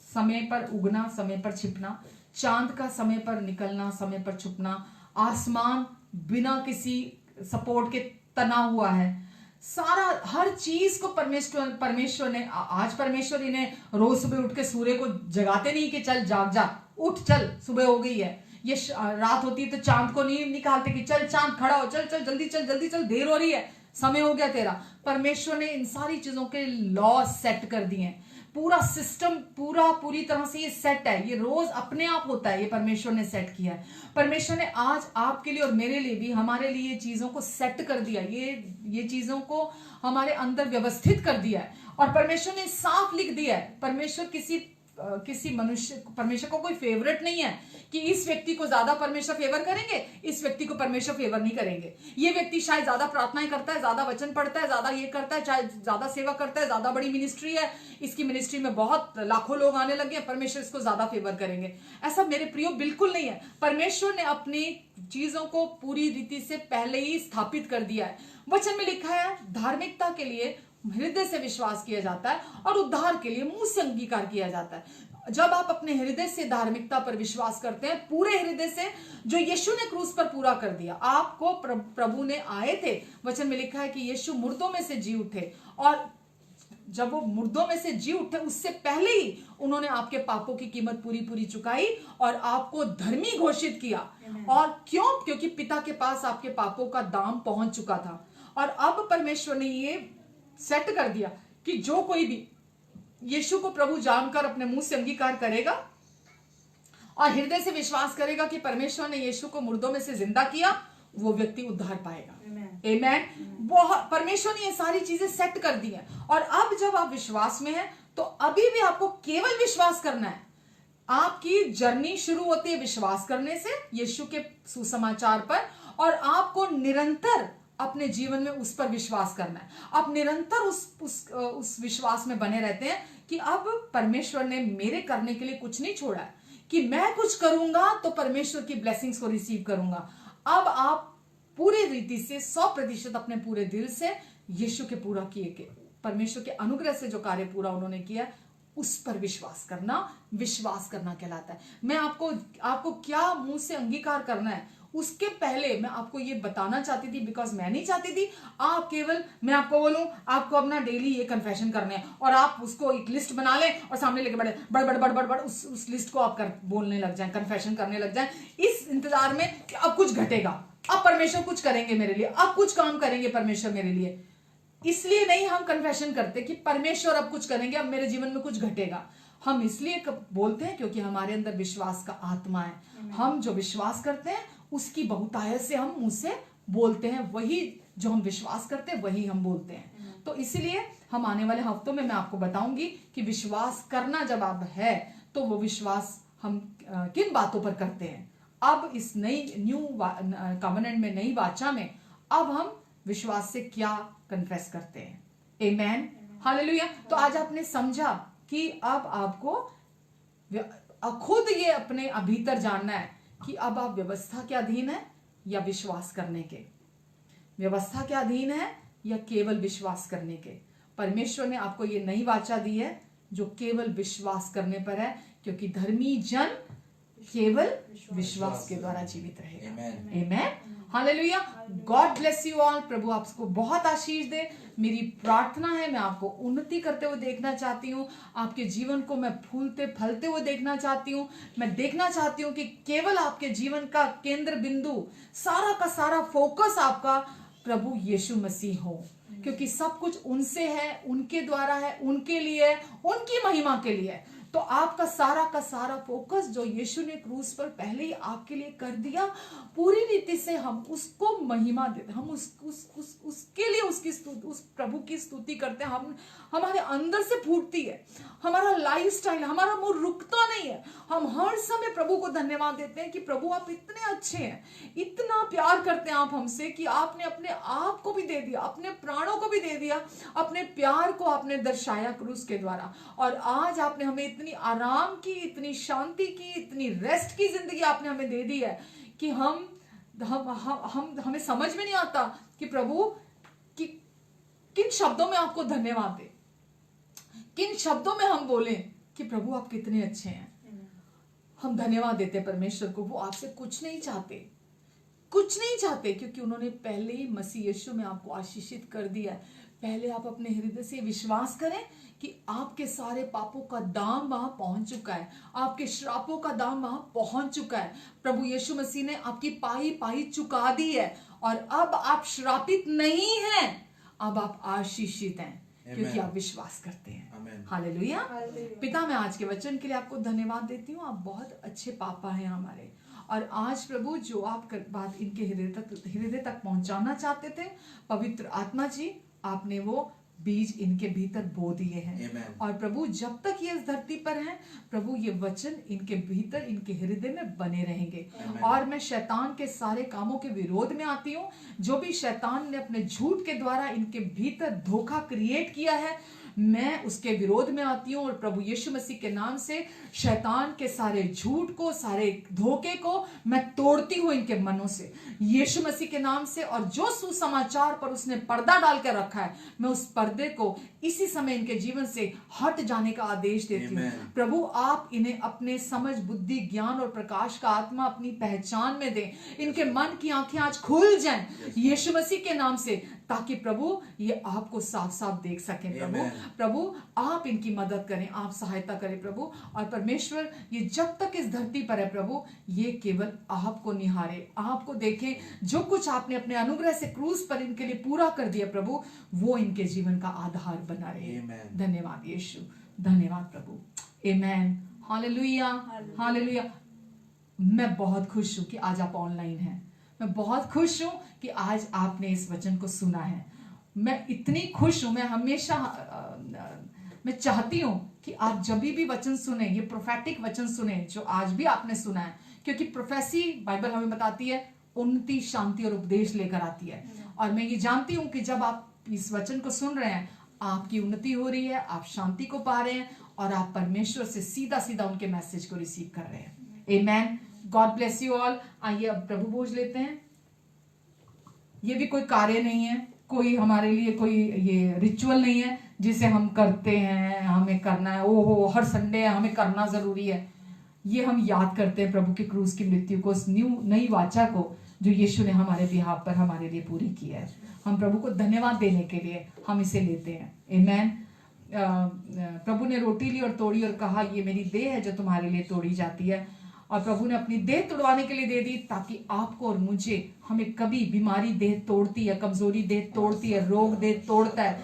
समय पर उगना, समय पर छिपना, चांद का समय पर निकलना, समय पर छुपना, आसमान बिना किसी सपोर्ट के तना हुआ है, सारा हर चीज को परमेश्वर ने, आज परमेश्वर इन्हें रोज सुबह उठ के सूर्य को जगाते नहीं कि चल जाग जा, उठ चल सुबह हो गई है। ये रात होती है तो चांद को नहीं निकालते कि चल चांद खड़ा हो, चल चल जल्दी चल जल्दी चल, देर हो रही है, समय हो गया तेरा। परमेश्वर ने इन सारी चीजों के लॉ सेट कर दिए हैं। पूरा सिस्टम पूरी तरह से ये सेट है, ये रोज अपने आप होता है, ये परमेश्वर ने सेट किया है। परमेश्वर ने आज आपके लिए और मेरे लिए भी, हमारे लिए चीजों को सेट कर दिया, ये चीजों को हमारे अंदर व्यवस्थित कर दिया है। और परमेश्वर ने साफ लिख दिया है, परमेश्वर किसी मनुष्य, परमेश्वर को कोई फेवरेट नहीं है कि इस व्यक्ति को ज्यादा परमेश्वर फेवर करेंगे, इस व्यक्ति को परमेश्वर फेवर नहीं करेंगे। ये व्यक्ति शायद ज्यादा प्रार्थनाएं करता है, ज्यादा वचन पढ़ता है, ज्यादा ये करता है, चाहे ज्यादा सेवा करता है, ज्यादा बड़ी मिनिस्ट्री है, इसकी मिनिस्ट्री में बहुत लाखों लोग आने लगे, परमेश्वर इसको ज्यादा फेवर करेंगे। ऐसा मेरे प्रियो बिल्कुल नहीं है। परमेश्वर ने अपनी चीजों को पूरी रीति से पहले ही स्थापित कर दिया है। वचन में लिखा है, धार्मिकता के लिए हृदय से विश्वास किया जाता है और उद्धार के लिए मुंह से अंगीकार किया जाता है। जब आप अपने हृदय से धार्मिकता पर विश्वास करते हैं, पूरे हृदय से, जो यीशु ने क्रूस पर पूरा कर दिया, आपको प्रभु ने आए थे, वचन में लिखा है कि यीशु मुर्दों में से जी उठे, और जब वो मुर्दों में से जी उठे उससे पहले ही उन्होंने आपके पापों की कीमत पूरी चुकाई और आपको धर्मी घोषित किया। और क्यों? क्योंकि पिता के पास आपके पापों का दाम पहुंच चुका था। और अब परमेश्वर ने ये सेट कर दिया कि जो कोई भी यीशु को प्रभु जानकर अपने मुंह से अंगीकार करेगा और हृदय से विश्वास करेगा कि परमेश्वर ने यीशु को मुर्दों में से जिंदा किया, वो व्यक्ति उद्धार पाएगा। आमेन। परमेश्वर ने ये सारी चीजें सेट कर दी हैं। और अब जब आप विश्वास में हैं तो अभी भी आपको केवल विश्वास करना है। आपकी जर्नी शुरू होती है विश्वास करने से, यीशु के सुसमाचार पर, और आपको निरंतर अपने जीवन में उस पर विश्वास करना है। आप निरंतर उस विश्वास में बने रहते हैं कि अब परमेश्वर ने मेरे करने के लिए कुछ नहीं छोड़ा है, कि मैं कुछ करूंगा तो परमेश्वर की ब्लेसिंग्स को रिसीव करूंगा। अब आप पूरी रीति से 100% अपने पूरे दिल से यीशु के पूरा किए, परमेश्वर के अनुग्रह से जो कार्य पूरा उन्होंने किया, उस पर विश्वास करना कहलाता है। मैं आपको क्या मुंह से अंगीकार करना है, उसके पहले मैं आपको ये बताना चाहती थी, बिकॉज मैं नहीं चाहती थी आप केवल मैं आपको बोलूं आपको अपना डेली ये कन्फेशन करने हैं और आप उसको एक लिस्ट बना लें और सामने लेके बड़े बड़ बड़ बड़ बड़ बड़ उस लिस्ट को आप बोलने लग जाएं, कन्फेशन करने लग जाएं, इस इंतजार में कि अब कुछ घटेगा, अब परमेश्वर कुछ करेंगे मेरे लिए, अब कुछ काम करेंगे परमेश्वर मेरे लिए। इसलिए नहीं हम कन्फेशन करते कि परमेश्वर अब कुछ करेंगे, अब मेरे जीवन में कुछ घटेगा। हम इसलिए बोलते हैं क्योंकि हमारे अंदर विश्वास का आत्मा है। हम जो विश्वास करते हैं उसकी बहुतायत से हम मुंह से बोलते हैं, वही जो हम विश्वास करते हैं वही हम बोलते हैं। तो इसलिए हम आने वाले हफ्तों में मैं आपको बताऊंगी कि विश्वास करना जब आप है तो वो विश्वास हम किन बातों पर करते हैं। अब इस न्यू कवेनेंट में, नई वाचा में अब हम विश्वास से क्या कन्फेस करते हैं। आमेन, हालेलुया। तो आज आपने समझा कि अब आपको खुद ये अपने भीतर जानना है कि अब आप व्यवस्था के अधीन है या विश्वास करने के, व्यवस्था के अधीन है या केवल विश्वास करने के। परमेश्वर ने आपको ये नई वाचा दी है जो केवल विश्वास करने पर है, क्योंकि धर्मी जन केवल विश्वास के द्वारा जीवित रहेगा। Amen, hallelujah. God bless you all. प्रभु आपको बहुत आशीष दे। मेरी प्रार्थना है, मैं आपको उन्नति करते हुए देखना चाहती हूँ, आपके जीवन को मैं फूलते फलते हुए देखना चाहती हूँ। मैं देखना चाहती हूँ कि केवल आपके जीवन का केंद्र बिंदु, सारा का सारा फोकस आपका प्रभु यीशु मसीह हो, क्योंकि सब कुछ उनसे है, उनके द्वारा है, उनके लिए है, उनकी महिमा के लिए है। तो आपका सारा का सारा फोकस जो यीशु ने क्रूस पर पहले ही आपके लिए कर दिया, पूरी रीति से हम उसको महिमा देते, हम उसके लिए उस प्रभु की स्तुति करते हैं। हम हमारे अंदर से फूटती है, हमारा लाइफस्टाइल, हमारा मुंह रुकता नहीं है। हम हर समय प्रभु को धन्यवाद देते हैं कि प्रभु आप इतने अच्छे हैं, इतना प्यार करते हैं आप हमसे कि आपने अपने आप को भी दे दिया, अपने प्राणों को भी दे दिया, अपने प्यार को आपने दर्शाया क्रूस के द्वारा। और आज आपने हमें इतनी आराम की, इतनी शांति की, इतनी रेस्ट की जिंदगी आपने हमें दे दी है कि हमें समझ में नहीं आता कि प्रभु कि किन शब्दों में आपको धन्यवाद दे, किन शब्दों में हम बोलें कि प्रभु आप कितने अच्छे हैं। हम धन्यवाद देते हैं परमेश्वर को। वो आपसे कुछ नहीं चाहते, कुछ नहीं चाहते, क्योंकि उन्होंने पहले ही मसीह यीशु में आपको आशीषित कर दिया है। पहले आप अपने हृदय से विश्वास करें कि आपके सारे पापों का दाम वहां पहुंच चुका है, आपके श्रापों का दाम वहां पहुंच चुका है। प्रभु यीशु मसीह ने आपकी पाई चुका दी है और अब आप श्रापित नहीं हैं, अब आप आशीषित हैं क्योंकि आप विश्वास करते हैं। हालेलुया। पिता, मैं आज के वचन के लिए आपको धन्यवाद देती हूँ। आप बहुत अच्छे पापा हैं हमारे, और आज प्रभु जो आप बात इनके हृदय तक पहुंचाना चाहते थे, पवित्र आत्मा जी आपने वो बीज इनके भीतर बो दिए हैं। और प्रभु जब तक ये इस धरती पर हैं, प्रभु ये वचन इनके भीतर, इनके हृदय में बने रहेंगे। और मैं शैतान के सारे कामों के विरोध में आती हूँ। जो भी शैतान ने अपने झूठ के द्वारा इनके भीतर धोखा क्रिएट किया है, मैं उसके विरोध में आती हूँ और प्रभु यीशु मसीह के नाम से शैतान के सारे झूठ को, सारे धोखे को मैं तोड़ती हूँ इनके मनों से, यीशु मसीह के नाम से। और जो सुसमाचार पर उसने पर्दा डाल कर रखा है, मैं उस पर्दे को इसी समय इनके जीवन से हट जाने का आदेश देती हूँ। प्रभु आप इन्हें अपने समझ, बुद्धि, ज्ञान और प्रकाश का आत्मा अपनी पहचान में दें। इनके मन की आंखें आज खुल जाएं यीशु मसीह के नाम से, ताकि प्रभु ये आपको साफ साफ देख सकें। प्रभु आप इनकी मदद करें, आप सहायता करें प्रभु। और परमेश्वर ये जब तक इस धरती पर है प्रभु, ये केवल आपको निहारे, आपको देखें। जो कुछ आपने अपने अनुग्रह से क्रूस पर इनके लिए पूरा कर दिया प्रभु, वो इनके जीवन का आधार बना रहे। धन्यवाद यीशु, धन्यवाद प्रभु। आमेन, हालेलुया, हालेलुया। मैं बहुत खुश हूं कि आज आप ऑनलाइन हैं। मैं बहुत खुश हूं कि आज आपने इस वचन को सुना है। मैं इतनी खुश हूं, मैं हमेशा मैं चाहती हूं कि आप जब भी वचन सुने, ये प्रोफेटिक वचन सुने जो आज भी आपने सुना है, क्योंकि प्रोफेसी बाइबल हमें बताती है उन्नति, शांति और उपदेश लेकर आती है। और मैं ये जानती हूं कि जब आप इस वचन को सुन रहे हैं, आपकी उन्नति हो रही है, आप शांति को पा रहे हैं और आप परमेश्वर से सीधा सीधा उनके मैसेज को रिसीव कर रहे हैं। आमेन, गॉड ब्लेस यू ऑल। आइए अब प्रभु भोज लेते हैं। ये भी कोई कार्य नहीं है, कोई हमारे लिए कोई ये रिचुअल नहीं है जिसे हम करते हैं, हमें करना है, ओहो हर संडे हमें करना जरूरी है। ये हम याद करते हैं प्रभु के क्रूस की मृत्यु को, उस नई वाचा को जो यीशु ने हमारे बिहाफ पर हमारे लिए पूरी की है। हम प्रभु को धन्यवाद देने के लिए हम इसे लेते हैं। आमेन। प्रभु ने रोटी ली और तोड़ी और कहा, ये मेरी देह है जो तुम्हारे लिए तोड़ी जाती है। और प्रभु ने अपनी देह तोड़वाने के लिए दे दी, ताकि आपको और मुझे, हमें कभी बीमारी देह तोड़ती है, कमजोरी देह तोड़ती है, रोग देह तोड़ता है,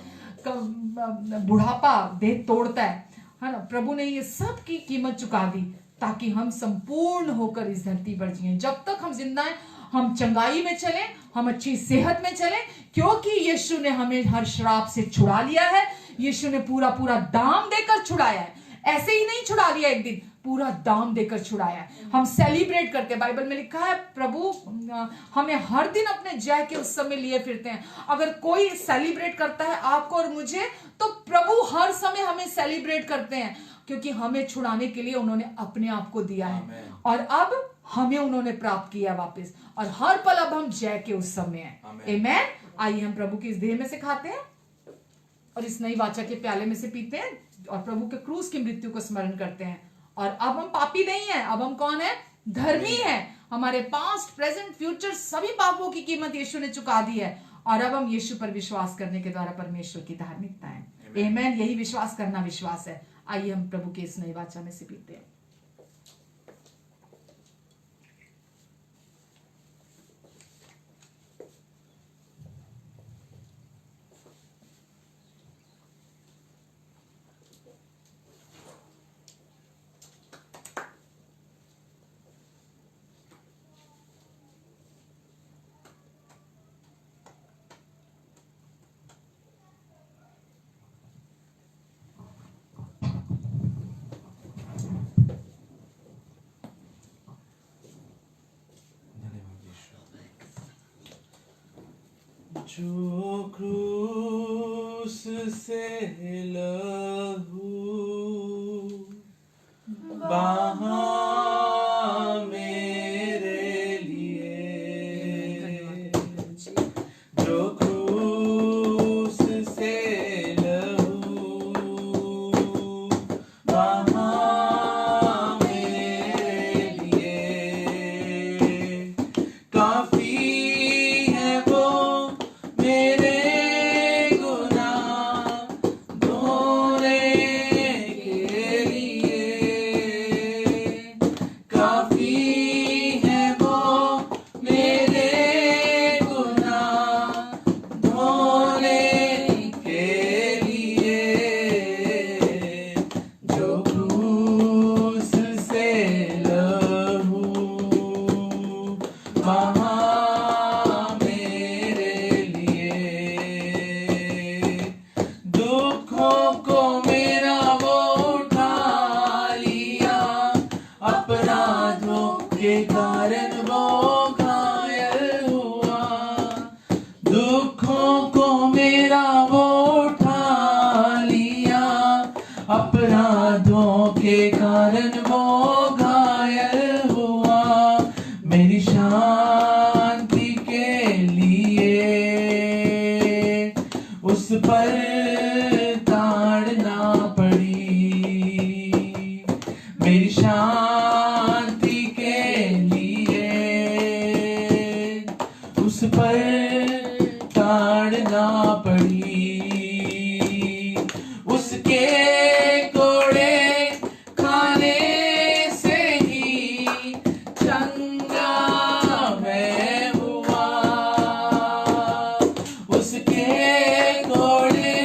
बुढ़ापा देह तोड़ता है ना। प्रभु ने ये सब की कीमत चुका दी ताकि हम संपूर्ण होकर इस धरती पर जिए। जब तक हम जिंदा हैं, हम चंगाई में चलें, हम अच्छी सेहत में चलें, क्योंकि यीशु ने हमें हर श्राप से छुड़ा लिया है। यीशु ने पूरा पूरा दाम देकर छुड़ाया है। ऐसे ही नहीं छुड़ा लिया एक दिन, पूरा दाम देकर छुड़ाया है। हम सेलिब्रेट करते हैं, बाइबल में लिखा है प्रभु हमें हर दिन अपने जय के उत्सव में लिए फिरते हैं। अगर कोई सेलिब्रेट करता है आपको और मुझे, तो प्रभु हर समय हमें सेलिब्रेट करते हैं, क्योंकि हमें छुड़ाने के लिए उन्होंने अपने आप को दिया है और अब हमें उन्होंने प्राप्त किया वापस, और हर पल अब हम जय के उत्सव में हैं। आमेन। आइए हम प्रभु की इस देह में से खाते हैं और इस नई वाचा के प्याले में से पीते हैं और प्रभु के क्रूस की मृत्यु को स्मरण करते हैं। और अब हम पापी नहीं है, अब हम कौन है? धर्मी है। हमारे पास्ट, प्रेजेंट, फ्यूचर सभी पापों की कीमत यीशु ने चुका दी है, और अब हम यीशु पर विश्वास करने के द्वारा परमेश्वर की धार्मिकता है। आमेन। यही विश्वास करना विश्वास है। आइए हम प्रभु के इस नई वाचा में से पीते हैं। जो क्रूस से लहू बहा मेरे लिए, जो क्रूस से लहू बहा मेरे लिए, काफी है वो मेरे गुनाह धोने के लिए, काफी है वो मेरे गुनाह धोने के लिए, जो क्रूस से लहू बहा मेरे लिए, दुखों को मेरा वो उठा लिया, अपराधों के कारण वो घायल हुआ, दुखों को मेरा वो उठा लिया, अपराधों के कारण वो घायल हुआ, मेरी शांति के लिए उस पर ताड़ना पड़ी, मेरी शांति के लिए उस पर ताड़ना पड़ी, उसके कोड़े खाने से ही चंगा मैं हुआ, उसके कोड़े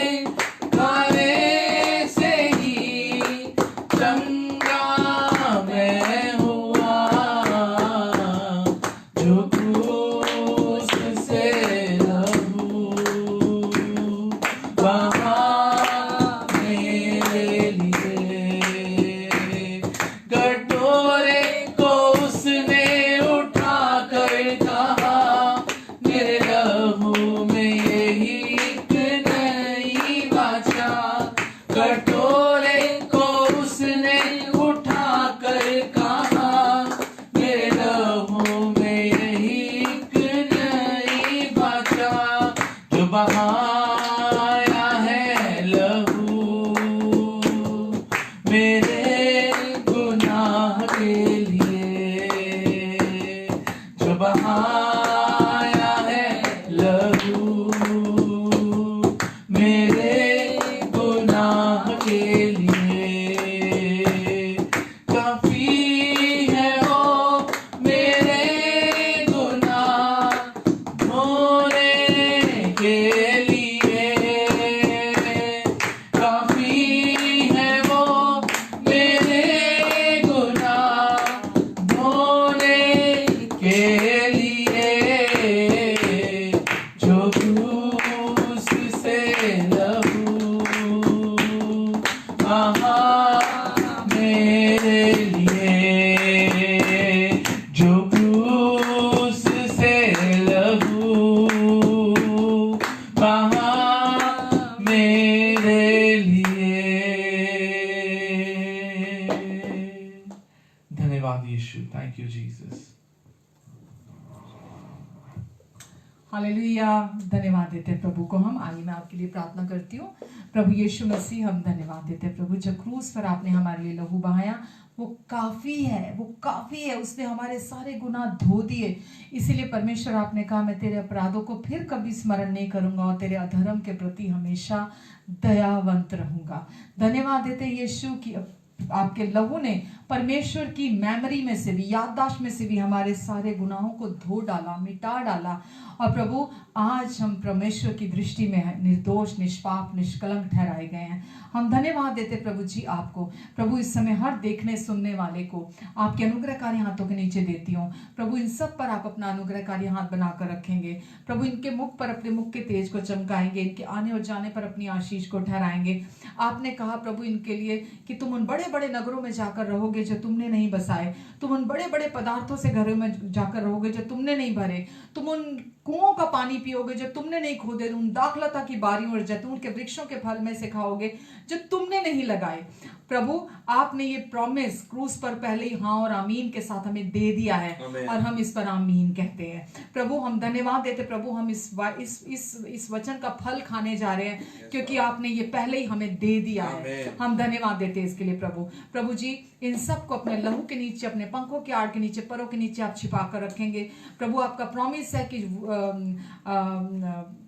मेरे लिए। धन्यवाद यीशु, थैंक यू जीसस। हालेलुया, धन्यवाद देते हैं प्रभु को हम। आइए मैं आपके लिए प्रार्थना करती हूँ। प्रभु यीशु मसीह, हम धन्यवाद देते हैं प्रभु, जब क्रूस पर आपने हमारे लिए लहू बहाया वो काफ़ी है, वो काफ़ी है। उसने हमारे सारे गुनाह धो दिए। इसीलिए परमेश्वर आपने कहा, मैं तेरे अपराधों को फिर कभी स्मरण नहीं करूंगा और तेरे अधर्म के प्रति हमेशा दयावंत रहूंगा। धन्यवाद देते हैं यीशु कि आपके लहू ने परमेश्वर की मेमोरी में से भी, याददाश्त में से भी हमारे सारे गुनाहों को धो डाला, मिटा डाला। और प्रभु आज हम परमेश्वर की दृष्टि में निर्दोष, निष्पाप, निष्कलंक ठहराए गए हैं। हम धन्यवाद देते प्रभु जी आपको। प्रभु इस समय हर देखने सुनने वाले को आपके अनुग्रहकारी हाथों के नीचे देती हूँ। प्रभु इन सब पर आप अपना अनुग्रहकारी हाथ बनाकर रखेंगे। प्रभु इनके मुख पर अपने मुख के तेज को चमकाएंगे, इनके आने और जाने पर अपनी आशीष को ठहराएंगे। आपने कहा प्रभु इनके लिए कि तुम उन बड़े बड़े नगरों में जाकर रहोगे जो तुमने नहीं बसाए, तुम उन बड़े बड़े पदार्थों से घरों में जाकर रहोगे जो तुमने नहीं भरे, तुम उन कुओं का पानी पियोगे जो तुमने नहीं खोदे, उन दाखलता की बारियों और जैतून के वृक्षों के फल में से खाओगे जो तुमने नहीं लगाए। प्रभु आपने ये प्रॉमिस क्रूस पर पहले ही हाँ और आमीन के साथ हमें दे दिया है और हम इस पर आमीन कहते हैं। प्रभु हम धन्यवाद देते प्रभु, हम इस वचन का फल खाने जा रहे हैं क्योंकि आपने ये पहले ही हमें दे दिया है। हम धन्यवाद देते हैं इसके लिए प्रभु। प्रभु जी इन सब को अपने लहू के नीचे, अपने पंखों के आड़ के नीचे, परों के नीचे आप छिपा कर रखेंगे। प्रभु आपका प्रॉमिस है कि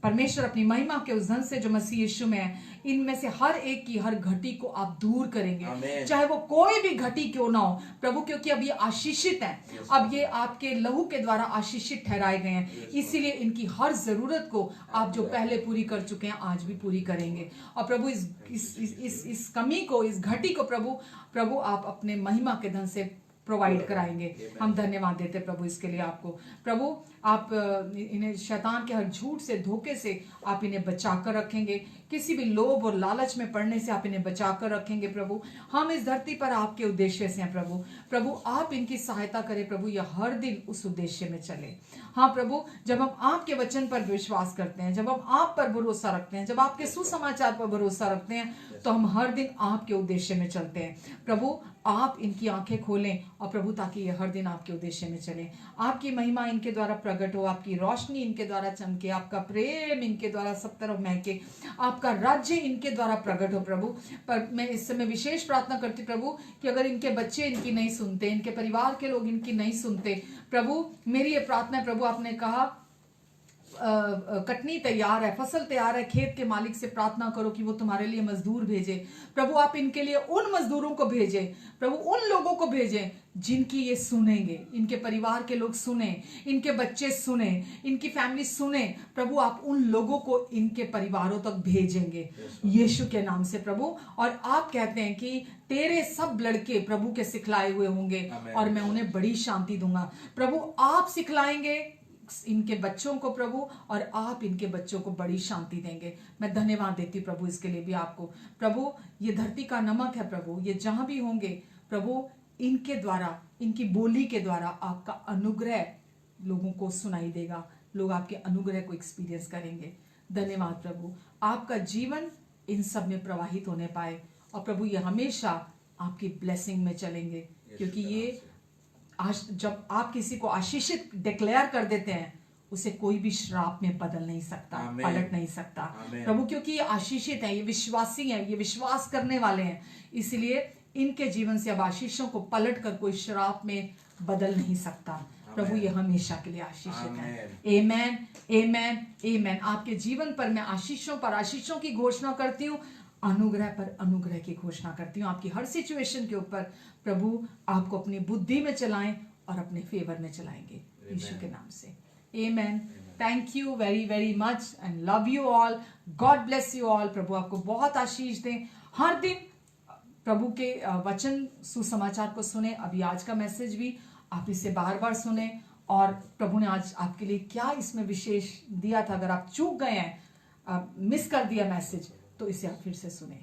परमेश्वर अपनी महिमा के उस धन से जो मसीह यीशु में है, इनमें से हर एक की हर घटी को आप दूर करेंगे, चाहे वो कोई भी घटी क्यों ना हो प्रभु, क्योंकि अब ये आशीषित है, अब ये आपके लहू के द्वारा आशीषित ठहराए गए हैं। इसीलिए इनकी हर जरूरत को आप जो पहले पूरी कर चुके हैं आज भी पूरी करेंगे। और प्रभु इस कमी को, इस घटी को प्रभु आप अपने महिमा के धन से प्रोवाइड कराएंगे। हम धन्यवाद देते प्रभु इसके लिए आपको। प्रभु आप इन्हें शैतान के हर झूठ से, धोखे से आप इन्हें बचा कर रखेंगे, किसी भी लोभ और लालच में पड़ने से आप इन्हें बचा कर रखेंगे। प्रभु हम इस धरती पर आपके उद्देश्य से हैं प्रभु आप इनकी सहायता करें प्रभु, यह हर दिन उस उद्देश्य में चले। हाँ प्रभु, जब हम आपके वचन पर विश्वास करते हैं, जब हम आप पर भरोसा रखते हैं, जब आपके सुसमाचार पर भरोसा रखते हैं, तो हम हर दिन आपके उद्देश्य में चलते हैं। प्रभु आप इनकी आंखें खोलें और प्रभु ताकि ये हर दिन आपके उद्देश्य में चले। आपकी महिमा इनके द्वारा प्रकट हो, आपकी रोशनी इनके द्वारा चमके, आपका प्रेम इनके द्वारा सब तरफ महके, आपका राज्य इनके द्वारा प्रकट हो प्रभु। पर मैं इस समय विशेष प्रार्थना करती प्रभु कि अगर इनके बच्चे इनकी नहीं सुनते, इनके परिवार के लोग इनकी नहीं सुनते प्रभु, मेरी ये प्रार्थना है प्रभु, आपने कहा कटनी तैयार है, फसल तैयार है, खेत के मालिक से प्रार्थना करो कि वो तुम्हारे लिए मजदूर भेजे। प्रभु आप इनके लिए उन मजदूरों को भेजे प्रभु, उन लोगों को भेजे जिनकी ये सुनेंगे, इनके परिवार के लोग सुने, इनके बच्चे सुने, इनकी फैमिली सुने। प्रभु आप उन लोगों को इनके परिवारों तक भेजेंगे यीशु के नाम से प्रभु। और आप कहते हैं कि तेरे सब लड़के प्रभु के सिखलाए हुए होंगे और मैं उन्हें बड़ी शांति दूंगा। प्रभु आप सिखलाएंगे इनके बच्चों को प्रभु, और आप इनके बच्चों को बड़ी शांति देंगे। मैं धन्यवाद देती प्रभु इसके लिए भी आपको। प्रभु ये धरती का नमक है प्रभु, ये जहां भी होंगे प्रभु, इनके द्वारा, इनकी बोली के द्वारा आपका अनुग्रह लोगों को सुनाई देगा, लोग आपके अनुग्रह को एक्सपीरियंस करेंगे। धन्यवाद प्रभु, आपका जीवन इन सब में प्रवाहित होने पाए और प्रभु ये हमेशा आपकी ब्लेसिंग में चलेंगे, क्योंकि ये जब आप किसी को आशीषित डिक्लेयर कर देते हैं, उसे कोई भी श्राप में बदल नहीं सकता, पलट नहीं सकता प्रभु, क्योंकि ये आशीषित है, ये विश्वासी हैं, ये विश्वास करने वाले हैं। इसलिए इनके जीवन से अब आशीषों को पलट कर कोई श्राप में बदल नहीं सकता प्रभु, ये हमेशा के लिए आशीषित है। आमेन, आमेन, आमेन। आपके जीवन पर मैं आशीषों पर आशीषों की घोषणा करती हूँ, अनुग्रह पर अनुग्रह की घोषणा करती हूँ। आपकी हर सिचुएशन के ऊपर प्रभु आपको अपनी बुद्धि में चलाएं और अपने फेवर में चलाएंगे यीशु के नाम से। Amen. Thank you very very much and love you all. God bless you all. प्रभु आपको बहुत आशीष दें। हर दिन प्रभु के वचन सुसमाचार को सुने। अभी आज का मैसेज भी आप इसे बार बार सुने, और प्रभु ने आज आपके लिए क्या इसमें विशेष दिया था। अगर आप चूक गए हैं, मिस कर दिया मैसेज, तो इसे आप फिर से सुने।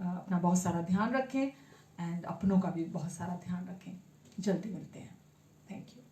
अपना बहुत सारा ध्यान रखें एंड अपनों का भी बहुत सारा ध्यान रखें। जल्दी मिलते हैं। Thank you.